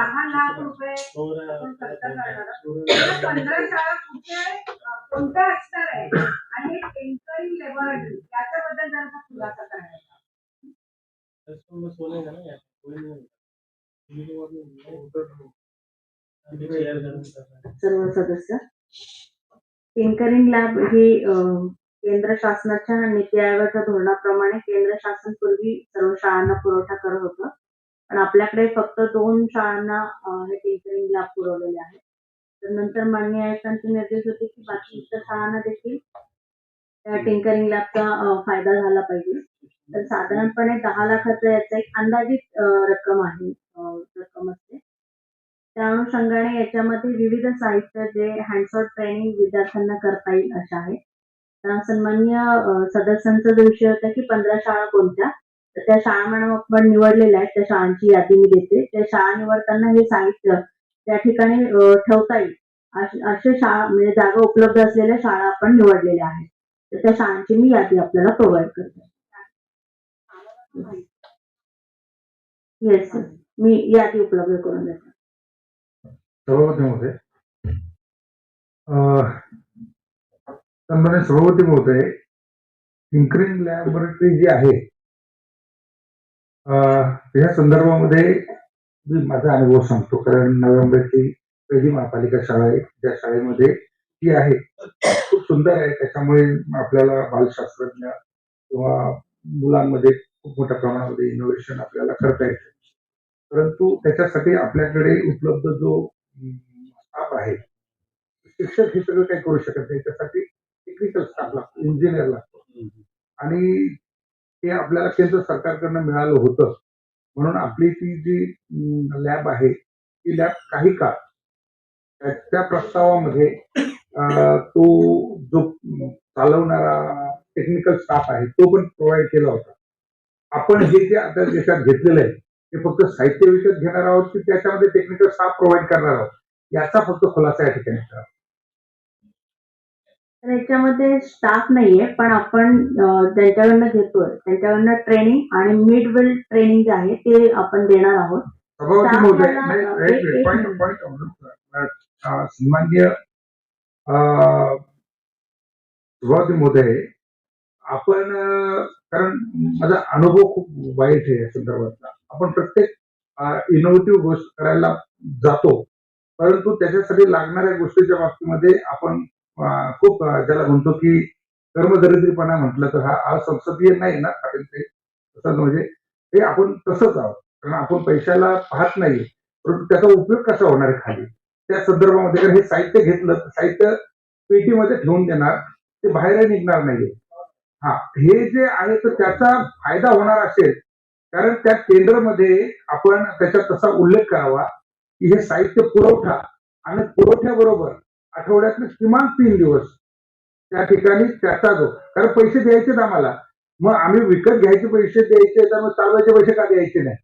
10 लाख रुपये आपण खर्च करणार आहोत. त्या 15 शाळा कोणत्या असणार आहे आणि टिंकरिंग लॅबोरेटरी याच्याबद्दल जर का खुलासा करायचा. सर्व सदस्य, टिंकरिंग लॅब ही केंद्र शासनाच्या नीती आयोगाच्या धोरणाप्रमाणे केंद्र शासन पूर्वी सर्व शाळांना पुरवठा करत होतं. पण आपल्याकडे फक्त 2 शाळांना हे टिंकरिंग लॅब पुरवलेले आहे. तर नंतर माननीय आयुक्तांचे निर्देश होते की बाकी इतर शाळांना देखील त्या टिंकरिंग लॅबचा फायदा झाला पाहिजे. तर साधारणपणे 10 लाखाचा याचा एक अंदाजित रक्कम असते. त्या अनुषंगाने याच्यामध्ये विविध साहित्य जे हँड्स ऑन ट्रेनिंग विद्यार्थ्यांना करता येईल अशा आहे. सन्माननीय सदस्यांचा जो विषय होता की 15 शाळा कोणत्या, तर त्या शाळा मॅडम आपण निवडलेल्या आहेत. त्या शाळांची यादी मी देते. त्या शाळा निवडताना हे साहित्य त्या ठिकाणी ठेवता येईल असे शाळा म्हणजे जागा उपलब्ध असलेल्या शाळा आपण निवडलेल्या आहेत. तर त्या शाळांची मी यादी आपल्याला प्रोव्हाइड करते. येस, मी यादी उपलब्ध करून देते. सभापती महोदय, सन्माननीय सभापती महोदय, टिंकरिंग लॅबोरेटरी जी आहे या संदर्भामध्ये मी माझा अनुभव सांगतो. कारण नवी मुंबईची पहिली महापालिका शाळा आहे. त्या शाळेमध्ये ती आहे खूप सुंदर आहे. त्याच्यामुळे आपल्याला बालशास्त्रज्ञ किंवा मुलांमध्ये खूप मोठ्या प्रमाणामध्ये इनोव्हेशन आपल्याला करता येतं. परंतु त्याच्यासाठी आपल्याकडे उपलब्ध जो स्टाफ आहे, शिक्षक हे सगळं काही करू शकत नाही. त्यासाठी टेक्निकल स्टाफ लागतो, इंजिनियर लागतो. आणि ते आपल्याला केंद्र सरकारकडनं मिळालं होतं. म्हणून आपली ती जी लॅब आहे ती लॅब काही काळ त्या प्रस्तावामध्ये तो जो चालवणारा टेक्निकल स्टाफ आहे तो पण प्रोव्हाइड केला होता. आपण हे जे आता देशात घेतलेलं आहे ते फक्त साहित्य विकत घेणार आहोत की त्याच्यामध्ये टेक्निकल स्टाफ प्रोव्हाइड करणार आहोत, याचा फक्त खुलासा या ठिकाणी करा. तर याच्यामध्ये स्टाफ नाहीये, पण आपण त्यांच्याकडनं घेतोय. त्यांच्याकडनं ट्रेनिंग आणि मिड वेल ट्रेनिंग जे आहे ते आपण देणार आहोत. सभापती महोदय, सन्माननीय सभापती महोदय, आपण कारण माझा अनुभव खूप वाईट आहे या संदर्भातला. आपण प्रत्येक इनोव्हेटिव्ह गोष्ट करायला जातो, परंतु त्याच्यासाठी लागणाऱ्या गोष्टीच्या बाबतीमध्ये आपण खूप ज्याला म्हणतो की कर्मदरिद्रीपणा म्हटलं तर हा संसदीय नाही ना पाटील ते. तसं म्हणजे हे आपण तसंच आहोत. कारण आपण पैशाला पाहत नाही, परंतु त्याचा उपयोग कसा होणार आहे खाली त्या संदर्भामध्ये. कारण हे साहित्य घेतलं तर साहित्य पेटीमध्ये ठेवून देणार, ते बाहेर निघणार नाहीये. हा, हे जे आहे तर त्याचा फायदा होणार असेल, कारण त्या केंद्रामध्ये आपण त्याच्यात तसा उल्लेख करावा की हे साहित्य पुरवठा आणि पुरवठ्याबरोबर आठवड्यातले किमान 3 दिवस त्या ठिकाणी त्याचा जो, कारण पैसे द्यायचेत आम्हाला, मग आम्ही विकत घ्यायचे पैसे द्यायचे तर मग चालवायचे पैसे का द्यायचे नाही,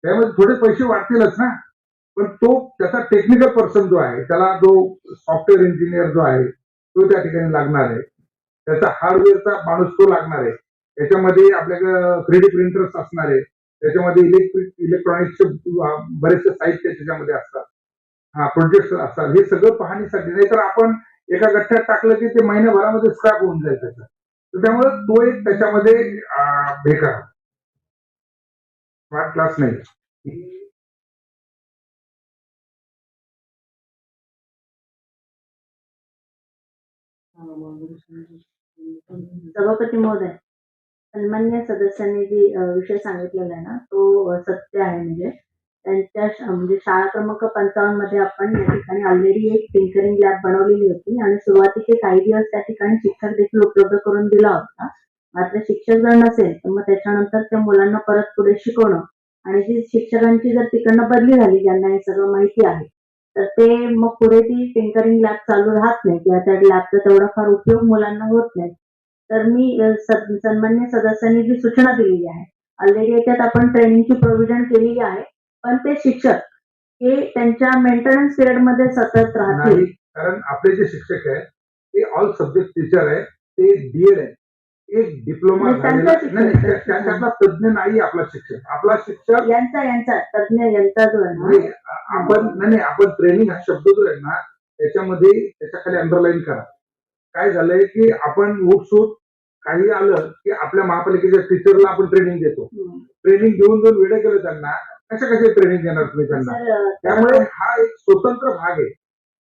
त्यामध्ये थोडे पैसे वाढतीलच ना. पण तो त्याचा टेक्निकल पर्सन जो आहे, त्याला जो सॉफ्टवेअर इंजिनियर जो आहे तो त्या ठिकाणी लागणार आहे. त्याचा हार्डवेअरचा माणूस तो लागणार आहे. त्याच्यामध्ये आपल्याकडे 3D प्रिंटर्स असणार आहे. त्याच्यामध्ये इलेक्ट्रॉनिक्सचे बरेचसे साहित्य त्याच्यामध्ये असतात. प्रोजेक्ट असतात. हे सगळं पाहणीसाठी, नाही तर आपण एका गठ्ठ्यात टाकलं की ते महिन्याभरामध्ये स्क्रॅप होऊन जाईल त्याचं. तर त्यामुळे तो एक त्याच्यामध्ये बेकार स्मार्ट क्लास नाही. सभापती महोदय, सन्मान्य सदस्यांनी जी विषय सांगितलेला आहे ना तो सत्य आहे. म्हणजे त्यांच्या म्हणजे शाळा क्रमांक 55 मध्ये आपण या ठिकाणी ऑलरेडी एक टिंकरिंग लॅब बनवलेली होती आणि सुरुवातीचे काही दिवस त्या ठिकाणी शिक्षक देखील उपलब्ध करून दिला होता. मात्र शिक्षक जर नसेल तर मग त्याच्यानंतर त्या मुलांना परत पुढे शिकवणं आणि जी शिक्षकांची जर तिकडनं बदली झाली, ज्यांना हे सगळं माहिती आहे, तर ते मग पुढे ती टिंकरिंग लॅब चालू राहत नाही किंवा त्या लॅबचा तेवढा फार उपयोग मुलांना होत नाही. तर मी सन्मान्य सदस्यांनी जी सूचना दिलेली आहे, ऑलरेडी याच्यात आपण ट्रेनिंगची प्रोव्हिजन केलेली आहे, पण ते शिक्षक हे त्यांच्या मेंटेनन्स पिरियडमध्ये सतत राहतील. नाही, कारण आपले जे शिक्षक आहेत ते ऑल सब्जेक्ट टीचर आहे, ते डीएड आहे, एक डिप्लोमा नाही, झालेला त्यांचा नाही, शिक्षक. नाही, त्याच्यातला तज्ञ नाही आपला शिक्षक. आपला शिक्षक यांचा तज्ञ यांचा जो आहे ना, नाही, आपण ट्रेनिंग हा शब्द जो आहे ना त्याच्यामध्ये त्याच्या खाली अंडरलाईन करा. काय झालंय की आपण उठसूट काही आलं की आपल्या महापालिकेच्या टीचरला आपण ट्रेनिंग देतो. ट्रेनिंग देऊन वेळ केलं त्यांना, कशा ट्रेनिंग देणार तुम्ही त्यांना? सर, त्यामुळे हा एक स्वतंत्र भाग आहे.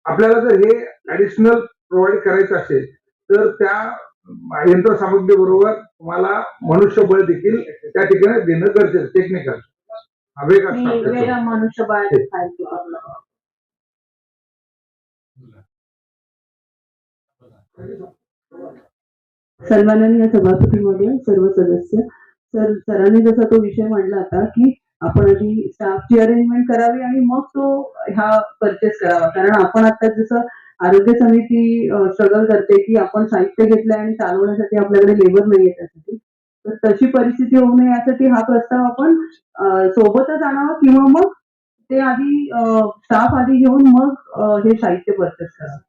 आपल्याला जर हे ऍडिशनल प्रोव्हाइड करायचं असेल तर त्या यंत्रसामुग्री बरोबर तुम्हाला मनुष्यबळ देखील त्या ठिकाणी देणं गरजेचं. टेक्निकल वेगळा मी staff त्याचा. वेगळा मनुष्यबळ फाईल केलं. सन्माननीय सभापती महोदय, सर्व सदस्य, सरांनी जसा तो विषय मांडला आता की आपण आधी स्टाफची अरेंजमेंट करावी आणि मग तो हा परचेस करावा. कारण आपण आता जसं आरोग्य समिती स्ट्रगल करते की आपण साहित्य घेतलंय आणि चालवण्यासाठी आपल्याकडे लेबर नाहीये त्यासाठी, तर तशी परिस्थिती होऊ नये यासाठी हा प्रस्ताव आपण सोबतच आणावा किंवा मग ते आधी स्टाफ आधी घेऊन मग हे साहित्य परचेस करावं.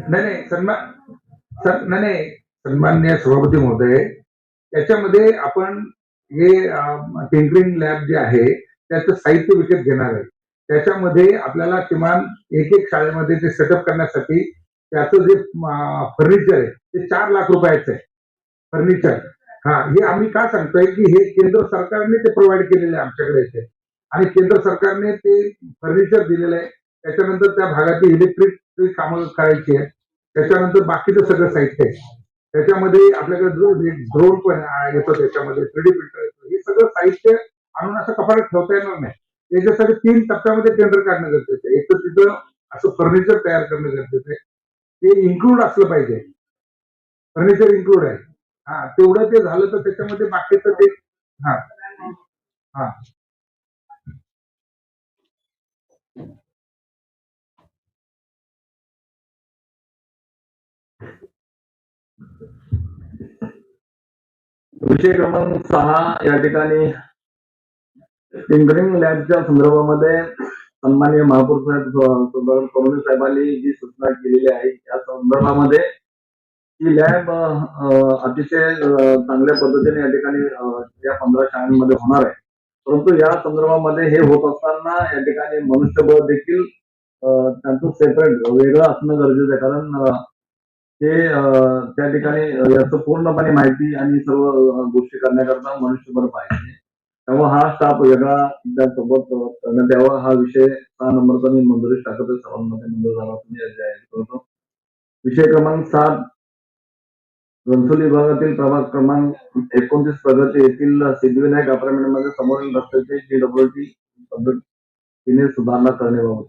नाही, सन्माननीय सभापती महोदय, त्याच्यामध्ये आपण हे टिंकरिंग लॅब जे आहे त्याचं साहित्य विकत घेणार आहे. त्याच्यामध्ये आपल्याला किमान एक शाळेमध्ये ते सेटअप करण्यासाठी त्याचं जे फर्निचर आहे ते 4 लाख रुपयाचं आहे. फर्निचर हे आम्ही का सांगतोय की हे केंद्र सरकारने ते प्रोव्हाइड केलेलं आहे आमच्याकडे इथे, आणि केंद्र सरकारने ते फर्निचर दिलेलं आहे. त्याच्यानंतर त्या भागातील इलेक्ट्रिक कामं करायची आहे. त्याच्यानंतर बाकीचं सगळं साहित्य आहे. त्याच्यामध्ये आपल्याकडे ड्रोन पण येतो, त्याच्यामध्ये 3D प्रिंटर येतो. हे सगळं साहित्य आणून असं कपाटात ठेवता येणार नाही. त्याच्यासाठी 3 टप्प्यामध्ये टेंडर काढणं गरजेचं आहे. एक तर तिथं असं फर्निचर तयार करणं गरजेचं आहे, ते इन्क्लूड असलं पाहिजे. फर्निचर इन्क्लूड आहे. तेवढं ते झालं तर त्याच्यामध्ये बाकीचं ते विषय क्रमांक 6 या ठिकाणी टिंकरिंग लॅबच्या संदर्भामध्ये सन्माननीय महापौर साहेब करोडे साहेबांनी जी सूचना केलेली आहे त्या संदर्भामध्ये ही लॅब अतिशय चांगल्या पद्धतीने या ठिकाणी या 15 शाळांमध्ये होणार आहे. परंतु या संदर्भामध्ये हे होत असताना या ठिकाणी मनुष्यबळ देखील त्यांचं सेपरेट वेगळं असणं गरजेचं आहे. कारण हे त्या ठिकाणी याचं पूर्णपणे माहिती आणि सर्व गोष्टी करण्याकरता मनुष्यबळ पाहिजे. तेव्हा हा स्टाफ वेगळा त्यासोबत करण्यात यावा. हा विषय 6 नंबरचा मी मंजुरी टाकत सर्वांमध्ये मंजूर झाला जाहीर करतो. विषय क्रमांक 7 घनसोली विभागातील प्रभाग क्रमांक 29 प्रगती येथील सिद्धिविनायक अपार्टमेंटमध्ये समोरील रस्त्याचे DWT पद्धतीने सुधारणा करण्याबाबत.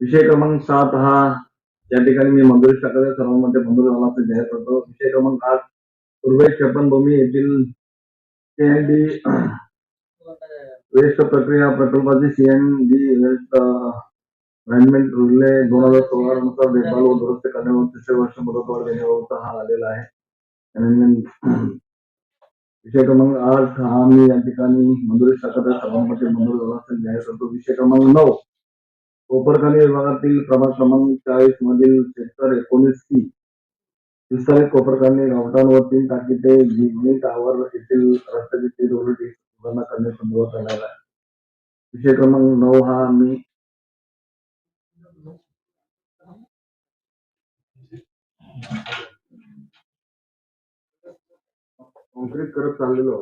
विषय क्रमांक 7 हा या ठिकाणी मी मंजुरी टाकत सर्वांमध्ये मंजूर झाला असं जाहीर करतो. विषय क्रमांक 8 पूर्वे चेपनभूमी येथील CND वेस्ट प्रक्रिया प्रकल्पाची CND वेस्ट मॅनेजमेंट रुले 2016 नुसार देखभाल व दुरुस्त करण्यावर 3 वर्ष मुदतवाढ देण्याबाबत हा आलेला आहे. विषय क्रमांक 8 हा मी या ठिकाणी मंजुरी टाकत सर्वांमध्ये मंजूर झाला असं जाहीर करतो. विषय क्रमांक 9 कोपरखानी विभागातील प्रभाग क्रमांक 40 मधील सेक्टर 19C विस्तारित कोपरखानी गावठाण व 3 टाकी ते जिगणी टावर येथील रस्त्याची DWT सुधारणा करण्यासंदर्भात आलेला आहे. विषय क्रमांक 9 हा मी कॉन्क्रीट करत चाललेलो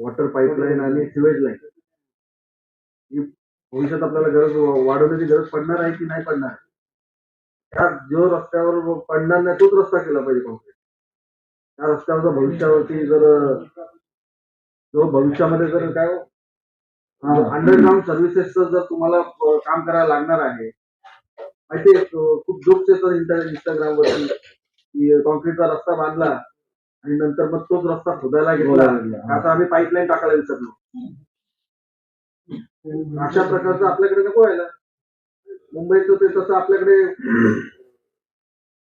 वॉटर पाईपलाईन आणि सिवेज लाईन ही भविष्यात आपल्याला गरज वाढवण्याची गरज पडणार आहे की नाही पडणार? त्या जो रस्त्यावर पडणार नाही तोच रस्ता केला पाहिजे कॉन्क्रीट. त्या रस्त्यावरचा भविष्यावरती जो भविष्यामध्ये जर काय अंडरग्राऊंड सर्व्हिसेसचं जर तुम्हाला काम करायला लागणार आहे, माहिती खूप जोक्स येतात इंस्टाग्रामवरती की कॉन्क्रीटचा रस्ता बांधला आणि नंतर मग तोच रस्ता खोदायला घेतला. आता आम्ही पाईपलाईन टाकायला विसरलो. अशा प्रकारचं आपल्याकडे नको व्हायला. मुंबईचं ते तसं आपल्याकडे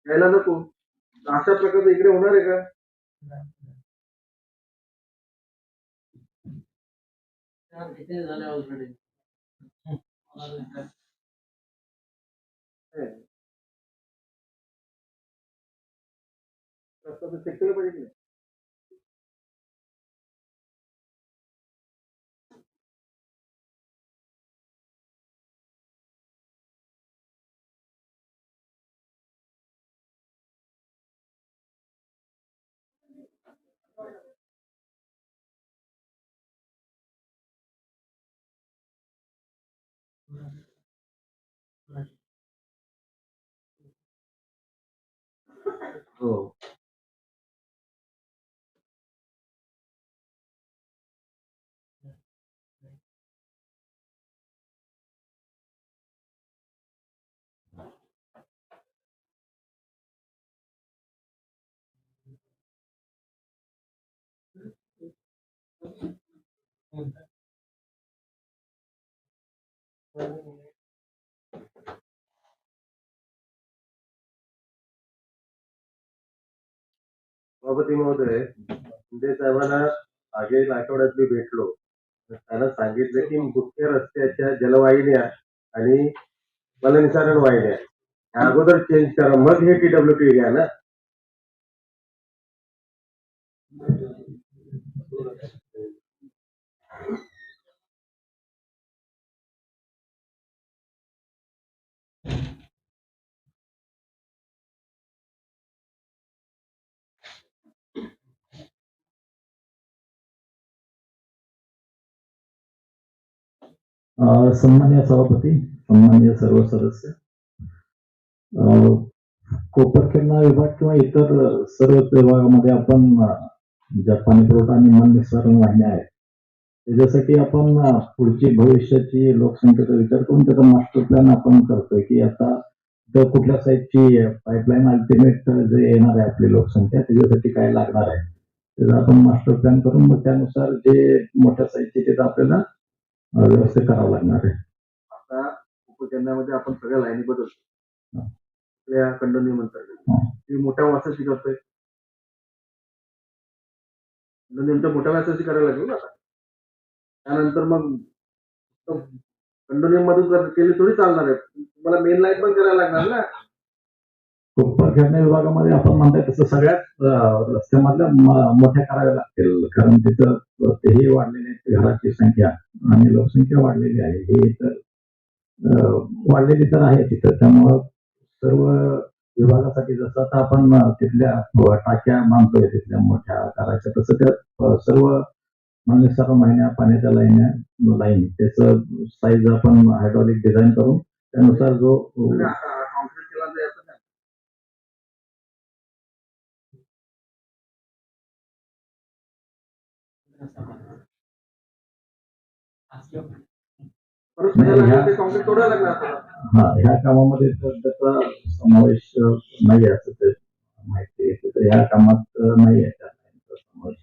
यायला नको. अशा प्रकारचं इकडे होणार आहे का? रस्ता तर चेक केलं पाहिजे की नाही? हो. सभापती महोदय, शिंदे साहेबांना मागील आठवड्यात मी भेटलो. तर त्यांना सांगितलं की मुख्य रस्त्याच्या जलवाहिन्या आणि मलनिसारण वाहिन्या ह्या अगोदर चेंज करा, मग हे TWT घ्या ना. सन्मान्य सभापती, सन्मान्य सर्व सदस्य, कोपरखेरणा विभाग किंवा इतर सर्व विभागामध्ये आपण ज्या पाणी पुरवठा आणि मलनिस्सारण वाहिन्या आहेत त्याच्यासाठी आपण पुढची भविष्याची लोकसंख्येचा विचार करून त्याचा मास्टर प्लॅन आपण करतोय की आता तर कुठल्या साईजची पाईपलाईन अल्टिमेट जे येणार आहे आपली लोकसंख्या त्याच्यासाठी काय लागणार आहे त्याचा आपण मास्टर प्लॅन करून मग त्यानुसार जे मोठ्या साईजचे त्याचा आपल्याला व्यवस्थित करावं लागणार आहे. आता उपकेंद्रामध्ये आपण सगळ्या लाईनी बदलतो. आपल्या खंडनियम अंतर्गत ती मोठ्या वासाची करतोय. खंडनियमच्या मोठ्या व्यासाची करायला लागेल ना आता. त्यानंतर मग खंडनियम मधून केली थोडी चालणार आहे. तुम्हाला मेन लाईन पण करायला लागणार ना. कोपरखेरणा विभागामध्ये आपण म्हणताय तसं सगळ्यात रस्त्यामधल्या मोठ्या कराव्या लागतील कारण तिथं तेही वाढलेले घराची संख्या आणि लोकसंख्या वाढलेली आहे हे तर वाढलेली तर आहे तिथं त्यामुळं सर्व विभागासाठी जसं आता आपण तिथल्या टाक्या बांधतोय तिथल्या मोठ्या आकाराच्या तसं त्या सर्व म्हणजे सर्व महिन्या पाण्याच्या लाईन त्याचं साईज आपण हायड्रॉलिक डिझाईन करून त्यानुसार जो कॉन्क्रीट केला जायचं ना. परत ते कॉन्क्रीट तोडायला लागणार आपल्याला. ह्या कामामध्ये तर त्याचा समावेश नाही असं ते माहिती आहे तर ह्या कामात नाही आहे त्याचा समावेश.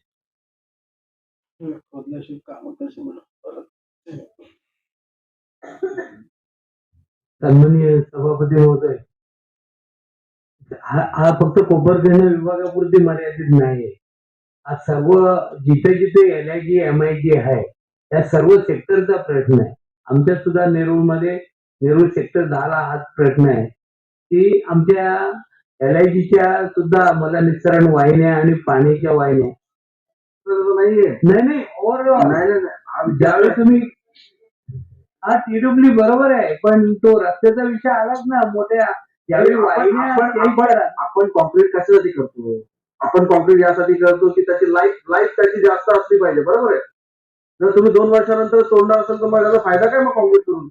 सन्माननीय सभापती महोदय, हा फक्त कोपरखेरणा विभागापुरती मर्यादित नाहीये. हा सर्व जिथे जिथे LIG MIG आहे त्या सर्व सेक्टरचा प्रश्न आहे. आमच्या सुद्धा नेरूळ सेक्टर 10 ला हाच प्रश्न आहे की आमच्या LIGच्या सुद्धा मलनिस्सारण वाहिन्या आणि पाण्याच्या वाहिन्या नाही ओव्हरऑल ज्यावेळी तुम्ही हा TWT बरोबर आहे पण तो रस्त्याचा विषय आलाच ना मोठ्या ज्यावेळी वाहिन्या आपण कॉन्क्रीट कशासाठी करतो. आपण कॉन्क्रीट यासाठी करतो की त्याची लाईफ त्याची जास्त असली पाहिजे. बरोबर आहे. जर तुम्ही 2 वर्षानंतर तोडणार असेल तर मग त्याचा फायदा काय मग कॉन्क्रीट करून.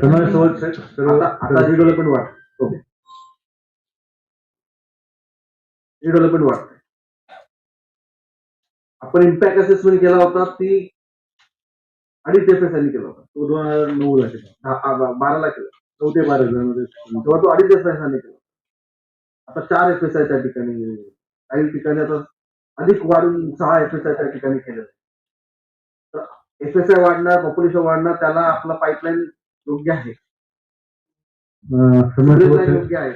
आता रिडेव्हलपमेंट वाढ. रिडेव्हलपमेंट वाढ. आपण इम्पॅक्ट असेसमेंट केला होता ती 2.5 FSI केला होता. तो 2009ला केला. 12ला केला. 9 ते 12 जणांमध्ये तेव्हा तो 2.5 FSI केला. आता 4 FSI त्या ठिकाणी, काही ठिकाणी आता अधिक वाढून 6 FSI त्या ठिकाणी केलं. तर FSI वाढणार, पॉप्युलेशन वाढणार, त्याला आपला पाईपलाईन योग्य आहे, Sewerage योग्य आहे.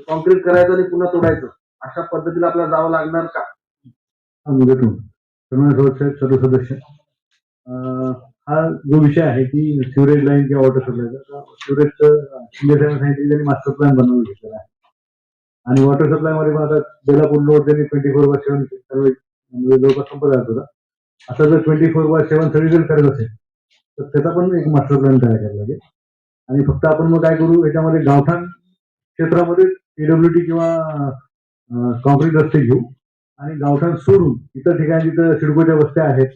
कॉन्क्रीट करायचं आणि पुन्हा तोडायचं अशा पद्धतीला आपल्याला जावं लागणार का? सर्व सदस्य हा जो विषय आहे की सिवरेज लाईन किंवा वॉटर सप्लायचा, सिवरेजचं शिंदे साहेबांनी सांगितलं त्यांनी मास्टर प्लॅन बनवून घेतलेला आहे आणि वॉटर सप्लाय मध्ये पण आता बेलापूर रोड त्यांनी 24/7 सर्व म्हणजे जवळपास संपर्क होता. आता जर 24/7 सगळीकडे करत असेल तर त्याचा पण एक मास्टर प्लॅन तयार करायला लागेल आणि फक्त आपण मग काय करू, याच्यामध्ये गावठाण क्षेत्रामध्ये PWD किंवा कॉन्क्रीट रस्ते घेऊ आणि गावठाण सोडून इतर ठिकाणी जिथं सिडकोच्या वस्त्या आहेत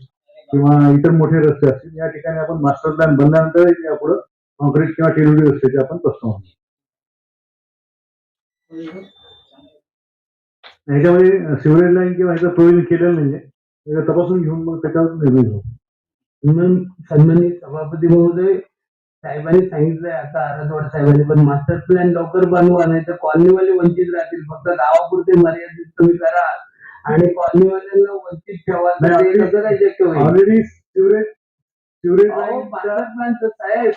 किंवा इतर मोठे रस्ते असतील या ठिकाणी आपण मास्टर प्लॅन बनल्यानंतर यापुढे कॉन्क्रीट किंवा PWD रस्त्याचे आपण प्रस्ताव आणू. ह्याच्यामध्ये सिवरेज लाईन किंवा ह्याचं प्रोव्हिजन केलेलं नाहीये, त्याला तपासून घेऊन मग त्याच्यावर निर्णय घेऊ. म्हणून सन्मानित सभापती महोदय, साहेबांनी सांगितलंय आता आरदवाड साहेबांनी, पण मास्टर प्लॅन लवकर बनवा, नाही तर कॉलनीवाले वंचित राहतील. फक्त गावापुरते मर्यादित तुम्ही करा आणि कॉलनीवाल्यांना वंचित ठेवा, तर ते कसं काय शक्य होईल? ऑलरेडी सिवरेज लाईन मास्टर प्लॅनचं साहेब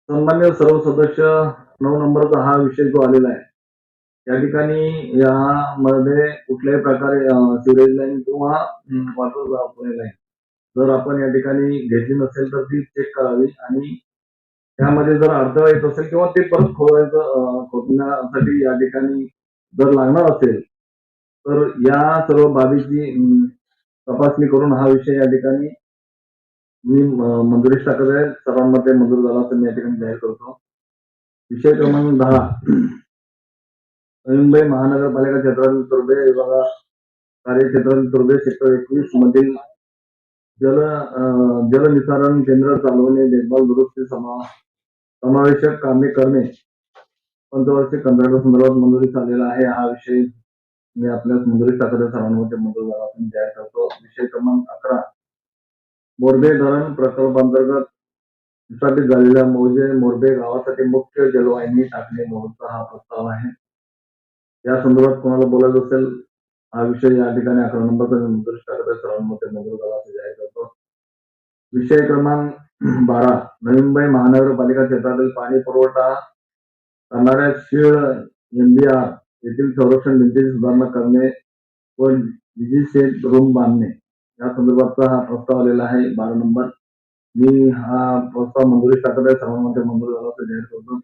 सन्मान्य सर्व सदस्य, 9 नंबरचा हा विषय जो आलेला आहे, या ठिकाणी यामध्ये कुठल्याही प्रकारे सिवरेज लाईन किंवा वॉटर लाईन जर आपण या ठिकाणी घेतली नसेल तर ती चेक करावी आणि त्यामध्ये जर अडथळा येत असेल किंवा ते परत खोदण्यासाठी या ठिकाणी जर लागणार असेल तर या सर्व बाबीची तपासणी करून हा विषय या ठिकाणी मी मंजुरीस टाकत आहे. सर्वांमध्ये मंजूर झाला असं मी या ठिकाणी जाहीर करतो. विषय क्रमांक 10, नवी मुंबई महानगरपालिका क्षेत्रातील तुर्भे विभागा कार्यक्षेत्रातील तुर्भे सेक्टर 21 मधील जलनिसारण केंद्र चालवणे, देखभाल, दुरुस्ती समावेशक कामे करणे पंचवार्षिक कंत्राट संदर्भात मंजुरीस आलेला आहे. हा विषय मी आपल्यास मंजुरीस टाकत आहे. सर्वांमध्ये मंजूर झाला असं जाहीर करतो. विषय क्रमांक 11, मोरबे धरण प्रकल्पांतर्गत विस्थापित झालेल्या मोरबे गावासाठी मुख्य जलवाहिनी टाकण्याबाबतचा हा प्रस्ताव आहे. या संदर्भात कोणाला बोलायचं असेल हा विषय या ठिकाणी 11 नंबरचा मंजुरीस टाकत आहे. सर्वांमध्ये मंजूर झाला असं जाहीर करतो. विषय क्रमांक 12, नवी मुंबई महानगरपालिका क्षेत्रातील पाणी पुरवठा करणाऱ्या शीळ MBR येथील संरक्षण भिंतीची सुधारणा करणे व विजी रूम बांधणे या संदर्भातचा हा प्रस्ताव आलेला आहे. 12 नंबर. मी हा प्रस्ताव मंजुरीस टाकत आहे. सर्वांमध्ये मंजूर झाला असं जाहीर करतो.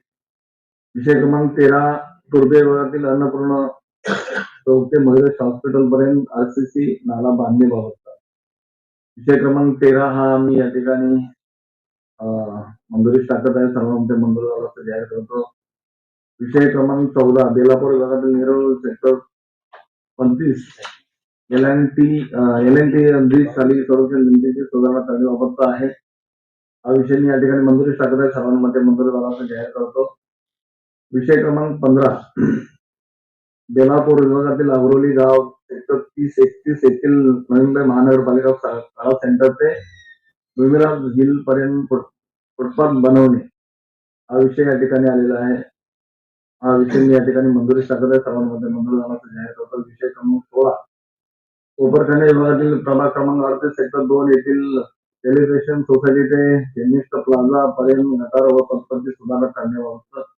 विषय क्रमांक 13, तुर्भे विभागातील अन्नपूर्णा चौक ते मयुरेश हॉस्पिटल पर्यंत RCC नाला बांधणीबाबतचा विषय क्रमांक 13 हा मी या ठिकाणी मंजुरीस टाकत आहे. सर्वांमध्ये मंजूर झाला असं जाहीर करतो. विषय क्रमांक 14, बेलापूर विभागातील नेरूळ सेक्टर 25 LNT ब्रिज खाली संरक्षण भिंतीची सुधारणा करण्याबाबतचा आहे. हा विषय मी या ठिकाणी मंजुरीस टाकत आहे. सर्वांमध्ये मंजूर झाला असं जाहीर करतो. विषय क्रमांक 15, बेलापूर विभागातील अग्रोली गाव सेक्टर 30-31 येथील नवी मुंबई महानगरपालिका शाळा सेंटर ते भूमिराज हिल पर्यंत फुटपाथ बनवणे हा विषय या ठिकाणी आलेला आहे. हा विषय मी या ठिकाणी मंजुरीस टाकत आहे. सर्वांमध्ये मंजूर झाला असं जाहीर करतो. विषय क्रमांक 16, कोपरखंड विभागातील प्रभाग क्रमांक 38 सेक्टर 2 येथील सेलिब्रेशन सोसायटी ते फेमिस्ट प्लाझा पर्यंत गटार व पथपथी सुधारणा करण्याबाबत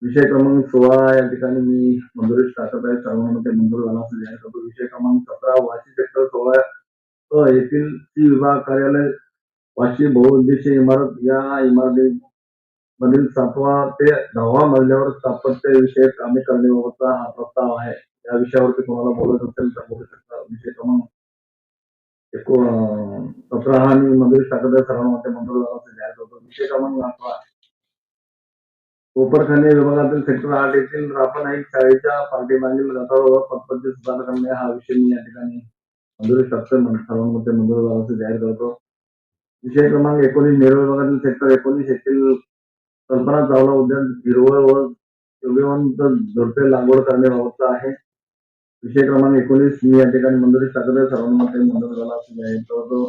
विषय क्रमांक 16 या ठिकाणी मी मंजुरीस टाकत आहे. सर्वांमध्ये मंजूर झाला असं जाहीर करतो. विषय क्रमांक 17, वाशी सेक्टर 16 येथील सी विभाग कार्यालय वाशी बहुउद्देशीय इमारत या इमारती मधील 7वा ते 10वा मजल्यावर स्थापत्य विषयक कामे करण्याबाबतचा हा प्रस्ताव आहे. या विषयावरती कोणाला बोलायचं असेल तर बोलू शकता. विषय क्रमांक 17 हा मी मंजुरी टाकत सर्वांमध्ये मंजूर झाला जाहीर करतो. विषय क्रमांक 18 कोपरखैरणे विभागातील सेक्टर 8 येथील रापनाईक शाळेच्या पाठीमागील गटारावर पथपथी सुधारणा करणे हा विषय मी या ठिकाणी मंजुरी टाकतो सर्वांमध्ये मंजूर झाला जाहीर करतो. विषय क्रमांक 19 नेरूळ विभागातील सेक्टर 19 येथील कल्पना चावला उद्यान हिरवळ व योग्यवंत झुडपे लागवड करण्याबाबतचा आहे. विषय क्रमांक 19 मी या ठिकाणी मंजुरी टाकत आहे सर्वांमध्ये मंजूर झाला जाहीर करतो.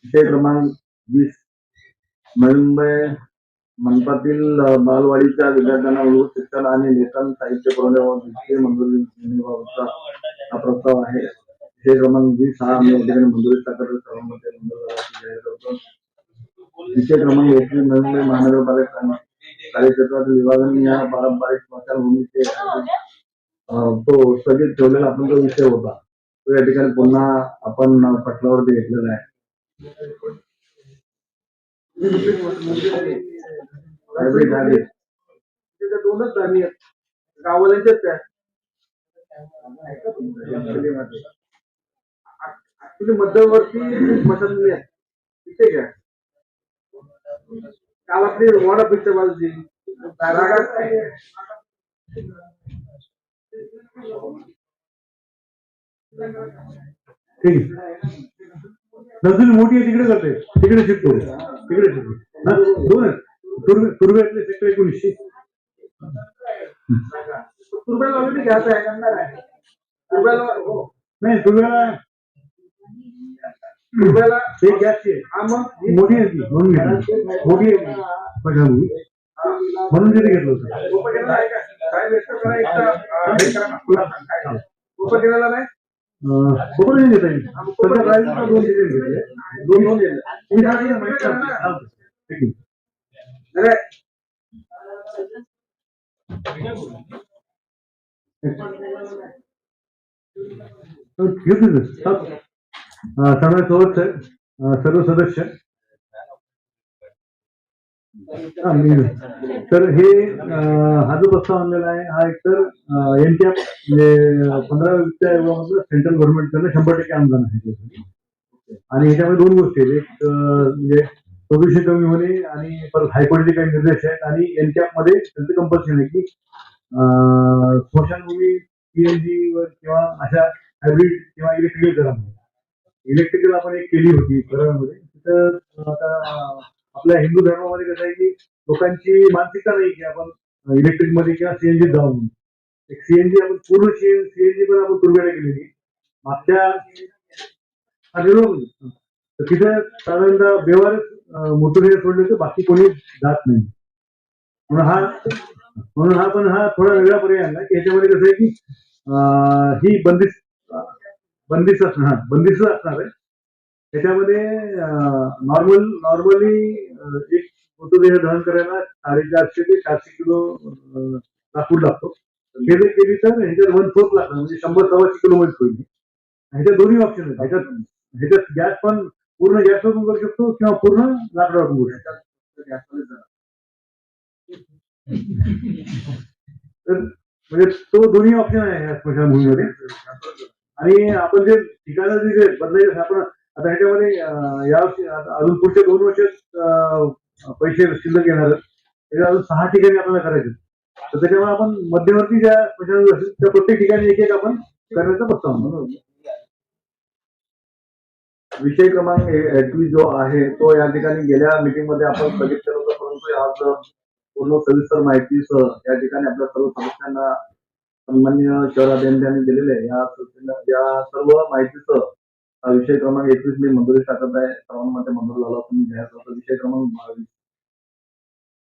विषय क्रमांक 20 नवी मुंबई मनपातील बालवाडीच्या विद्यार्थ्यांना मूलभूत शिक्षण आणि लेखन साहित्य पुरवण्याबाबत वित्तीय मंजुरी देण्याबाबतचा हा प्रस्ताव आहे. विषय क्रमांक 20 हा मी या ठिकाणी मंजुरी टाकत सर्वांमध्ये मंजूर झाला जाहीर करतो. विषय क्रमांक 21 नवी मुंबई महानगरपालिका कार्यक्षेत्रातील विभागाने या पारंपरिक स्मशानभूमीचे तो स्थगित ठेवलेला आपण जो विषय होता तो या ठिकाणी पुन्हा आपण पटलावरती घेतलेला आहे. दोनच धान्य गावाल्यांच्याच त्या ऍक्च्युली मध्यवर्ती स्मशानभूमी आहे तिथे घ्या. काल आपली वॉर्ड ऑफिसच्या बाजूची ठीक आहे. नजून मोठी आहे तिकडे जाते तिकडे शिफ्ट करू तिकडे शिफ्ट दोन तुर्ब्यातले सेक्टर 19 तुर्ब्याला ऑलरेडी घ्यायचं आहे करणार आहे तुर्ब्याला नाही तुर्ब्याला एक गॅसची आहे. हा मग मोठी आहे ती म्हणून घेतली मोठी आहे म्हणून तिथे घेतलं होतं. उपकेंद्राला नाही कुठून नाही देता येईल दोन घेतले दोन सर्व सर्व सदस्य तर हे हा जो प्रस्ताव आणलेला आहे हा एकतर एनटीएफ म्हणजे 15 वित्त आयोगामधलं सेंट्रल गव्हर्नमेंटकडनं 100% अनुदान आहे. आणि ह्याच्यामध्ये दोन गोष्टी आहेत. एक म्हणजे प्रदूषण कमी होणे आणि परत हायकोर्टाचे काही निर्देश आहेत आणि एनटीएफ मध्ये त्यांचं कंपल्शन आहे की स्मशानभूमी सीएनजी वर किंवा अशा हायब्रिड किंवा इलेक्ट्रिकल करा. इलेक्ट्रिकल आपण एक केली होती करामध्ये. तिथं आता आपल्या हिंदू धर्मामध्ये कसं आहे की लोकांची मानसिकता नाही की आपण इलेक्ट्रिक मध्ये किंवा सीएनजी जाऊ म्हणून. एक सीएनजी आपण पूर्ण सीएनजी पण आपण तुर्ब्याला केलेली मागच्या तर तिथे साधारणतः व्यवहारच मोटरसायकल सोडले तर बाकी कोणी जात नाही. म्हणून हा थोडा वेगळा पर्याय आणला की ह्याच्यामध्ये कसं आहे की ही बंदिस्त असणार आहे. त्याच्यामध्ये नॉर्मली एक मृतदेह दहन करायला 450 ते 400 किलो लाकूड लागतो. हे जर केली तर ह्याच्यात 1/4 लागतं म्हणजे 100-125 किलो मध्ये होईल. ह्याच्यात दोन्ही ऑप्शन आहेत. ह्याच्यात गॅस पण पूर्ण गॅसवर पण करू शकतो किंवा पूर्ण लाकडावर पण करू शकतो. तर म्हणजे तो दोन्ही ऑप्शन आहे या स्मशानभूमीमध्ये. आणि आपण जे ठिकाणं जे बदलायचे आपण आता ह्याच्यामध्ये यावर्षी अजून पुढच्या 2 वर्षात पैसे शिल्लक येणार त्याच्या अजून 6 ठिकाणी आपल्याला करायचे. तर त्याच्यामुळे आपण मध्यवर्ती ज्या स्मशानभूमी असतील त्या प्रत्येक ठिकाणी एक आपण करण्याचा प्रस्ताव. विषय क्रमांक 21 जो आहे तो या ठिकाणी गेल्या मीटिंग मध्ये आपण स्थगित केलं होतं परंतु आज पूर्ण सविस्तर माहितीसह या ठिकाणी आपल्या सर्व सदस्यांना सन्माननीय शहर अभियंत्यांनी दिलेले या सर्व माहितीसह विषय क्रमांक 21 मी मंजुरी टाकत आहे. सर्वांमध्ये मंजूर झाला तुम्ही जाहीर करतो. विषय क्रमांक 22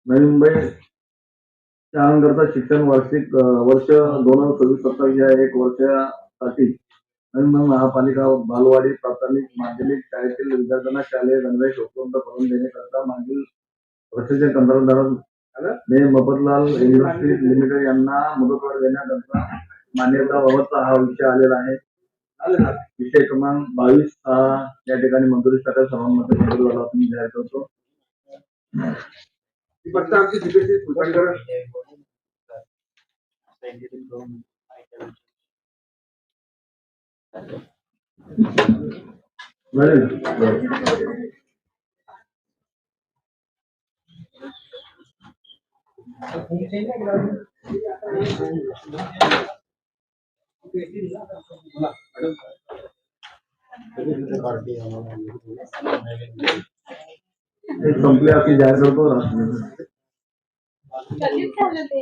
नवी मुंबई शाळांकरता शिक्षण वार्षिक वर्ष 2026-27 या 1 वर्षासाठी नवी मुंबई महापालिका बालवाडी प्राथमिक माध्यमिक शाळेतील विद्यार्थ्यांना शालेय गणवेश उपलब्ध करून देण्याकरता मागील वर्षाचे कंत्राटदार मफतलाल इंडस्ट्रीज लिमिटेड यांना मुदतवाढ देण्याकरता मान्यताबाबतचा हा विषय आलेला आहे. विषय क्रमांक 22 या ठिकाणी मंजुरी टाकत सर्वांमध्ये मंजूर झाला तुम्ही जाहीर करतो. फक्त आमची संपले अशी जाहीर करतो. कधीच झालं ते.